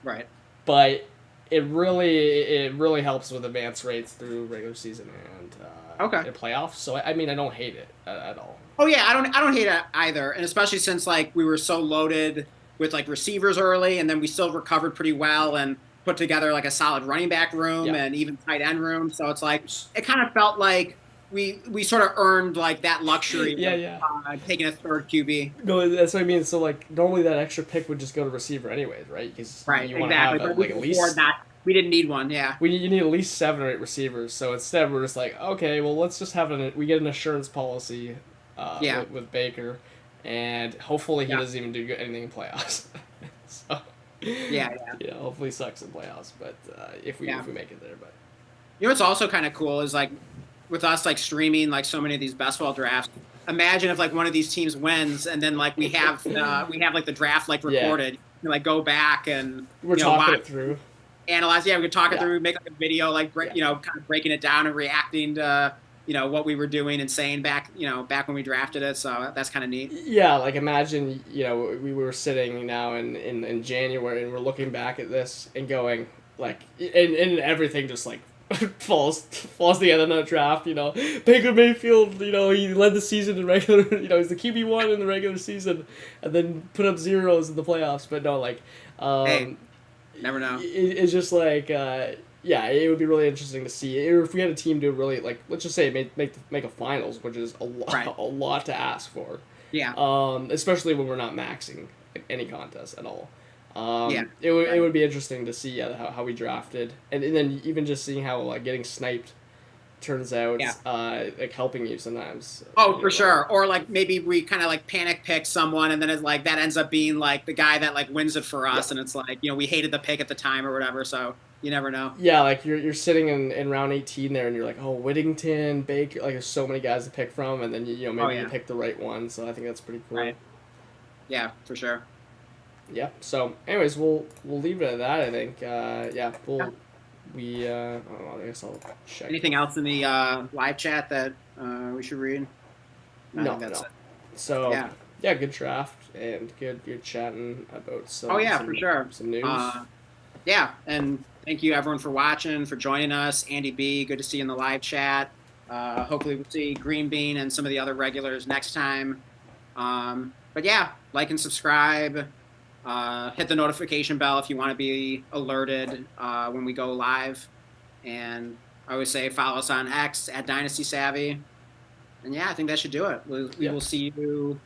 Speaker 1: Right.
Speaker 2: but it really helps with advance rates through regular season
Speaker 1: Okay.
Speaker 2: and playoffs. So I mean I don't hate it at all.
Speaker 1: Oh yeah, I don't hate it either, and especially since like we were so loaded with like receivers early, and then we still recovered pretty well and put together like a solid running back room
Speaker 2: Yeah.
Speaker 1: and even tight end room. So it's like it kind of felt like we sort of earned like that luxury
Speaker 2: Yeah,
Speaker 1: of
Speaker 2: yeah.
Speaker 1: taking a third QB.
Speaker 2: No, that's what I mean. So like normally that extra pick would just go to receiver anyways, right? Because
Speaker 1: Right,
Speaker 2: you want to have
Speaker 1: exactly. But we
Speaker 2: like at
Speaker 1: could afford
Speaker 2: least
Speaker 1: that. We didn't need one. Yeah.
Speaker 2: you need at least 7 or 8 receivers. So instead we're just like, okay, well let's just have we get an assurance policy
Speaker 1: Yeah.
Speaker 2: with Baker, and hopefully he
Speaker 1: Yeah.
Speaker 2: doesn't even do anything in playoffs. So
Speaker 1: Yeah. Yeah.
Speaker 2: hopefully he sucks in playoffs, but if we
Speaker 1: Yeah.
Speaker 2: if we make it there, but
Speaker 1: You know what's also kind of cool is like with us like streaming like so many of these best ball drafts. Imagine if like one of these teams wins and then like we have like the draft like
Speaker 2: Yeah.
Speaker 1: recorded. You can, like go back and
Speaker 2: we're talking
Speaker 1: watch,
Speaker 2: it through.
Speaker 1: analyze. Yeah, we could talk it
Speaker 2: Yeah.
Speaker 1: through, make like a video like
Speaker 2: Yeah.
Speaker 1: kind of breaking it down and reacting to what we were doing and saying back back when we drafted it. So that's kind of neat.
Speaker 2: Yeah, like imagine, we were sitting now in January and we're looking back at this and going like, and everything just like falls together in the draft. Baker Mayfield, he led the season in regular, he's the QB1 in the regular season, and then put up zeros in the playoffs. But no, like,
Speaker 1: Hey, never know.
Speaker 2: it's just like, yeah, it would be really interesting to see if we had a team do really like, let's just say make a finals, which is
Speaker 1: Right.
Speaker 2: a lot to ask for.
Speaker 1: Yeah.
Speaker 2: Especially when we're not maxing like, any contest at all.
Speaker 1: Yeah,
Speaker 2: it
Speaker 1: right.
Speaker 2: would be interesting to see how we drafted, and then even just seeing how like getting sniped turns out
Speaker 1: Yeah.
Speaker 2: like helping you sometimes.
Speaker 1: Oh, for sure. Or like maybe we kind of like panic pick someone, and then it's like that ends up being like the guy that like wins it for us,
Speaker 2: Yeah.
Speaker 1: and it's like we hated the pick at the time or whatever. So you never know.
Speaker 2: Yeah, like you're sitting in round 18 there, and you're like, oh, Whittington, Baker, like there's so many guys to pick from, and then maybe
Speaker 1: Oh, yeah.
Speaker 2: you pick the right one. So I think that's pretty cool.
Speaker 1: Right. Yeah, for sure.
Speaker 2: Yeah. So, anyways, we'll leave it at that. I think. Yeah.
Speaker 1: Yeah.
Speaker 2: I don't know. I guess I'll check.
Speaker 1: Anything else in the live chat that we should read? I
Speaker 2: No,
Speaker 1: think that's
Speaker 2: no.
Speaker 1: it.
Speaker 2: So
Speaker 1: Yeah.
Speaker 2: yeah, good draft and good chatting about some.
Speaker 1: Oh yeah,
Speaker 2: some,
Speaker 1: for sure.
Speaker 2: Some news.
Speaker 1: Yeah, and thank you everyone for watching, for joining us. Andy B, good to see you in the live chat. Hopefully we'll see Green Bean and some of the other regulars next time. But yeah, like and subscribe. Hit the notification bell if you want to be alerted when we go live. And I always say follow us on X at Dynasty Savvy. And yeah, I think that should do it. We
Speaker 2: Yeah.
Speaker 1: will see you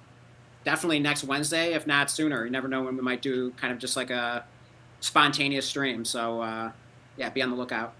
Speaker 1: definitely next Wednesday, if not sooner. You never know when we might do kind of just like a spontaneous stream. So yeah, be on the lookout.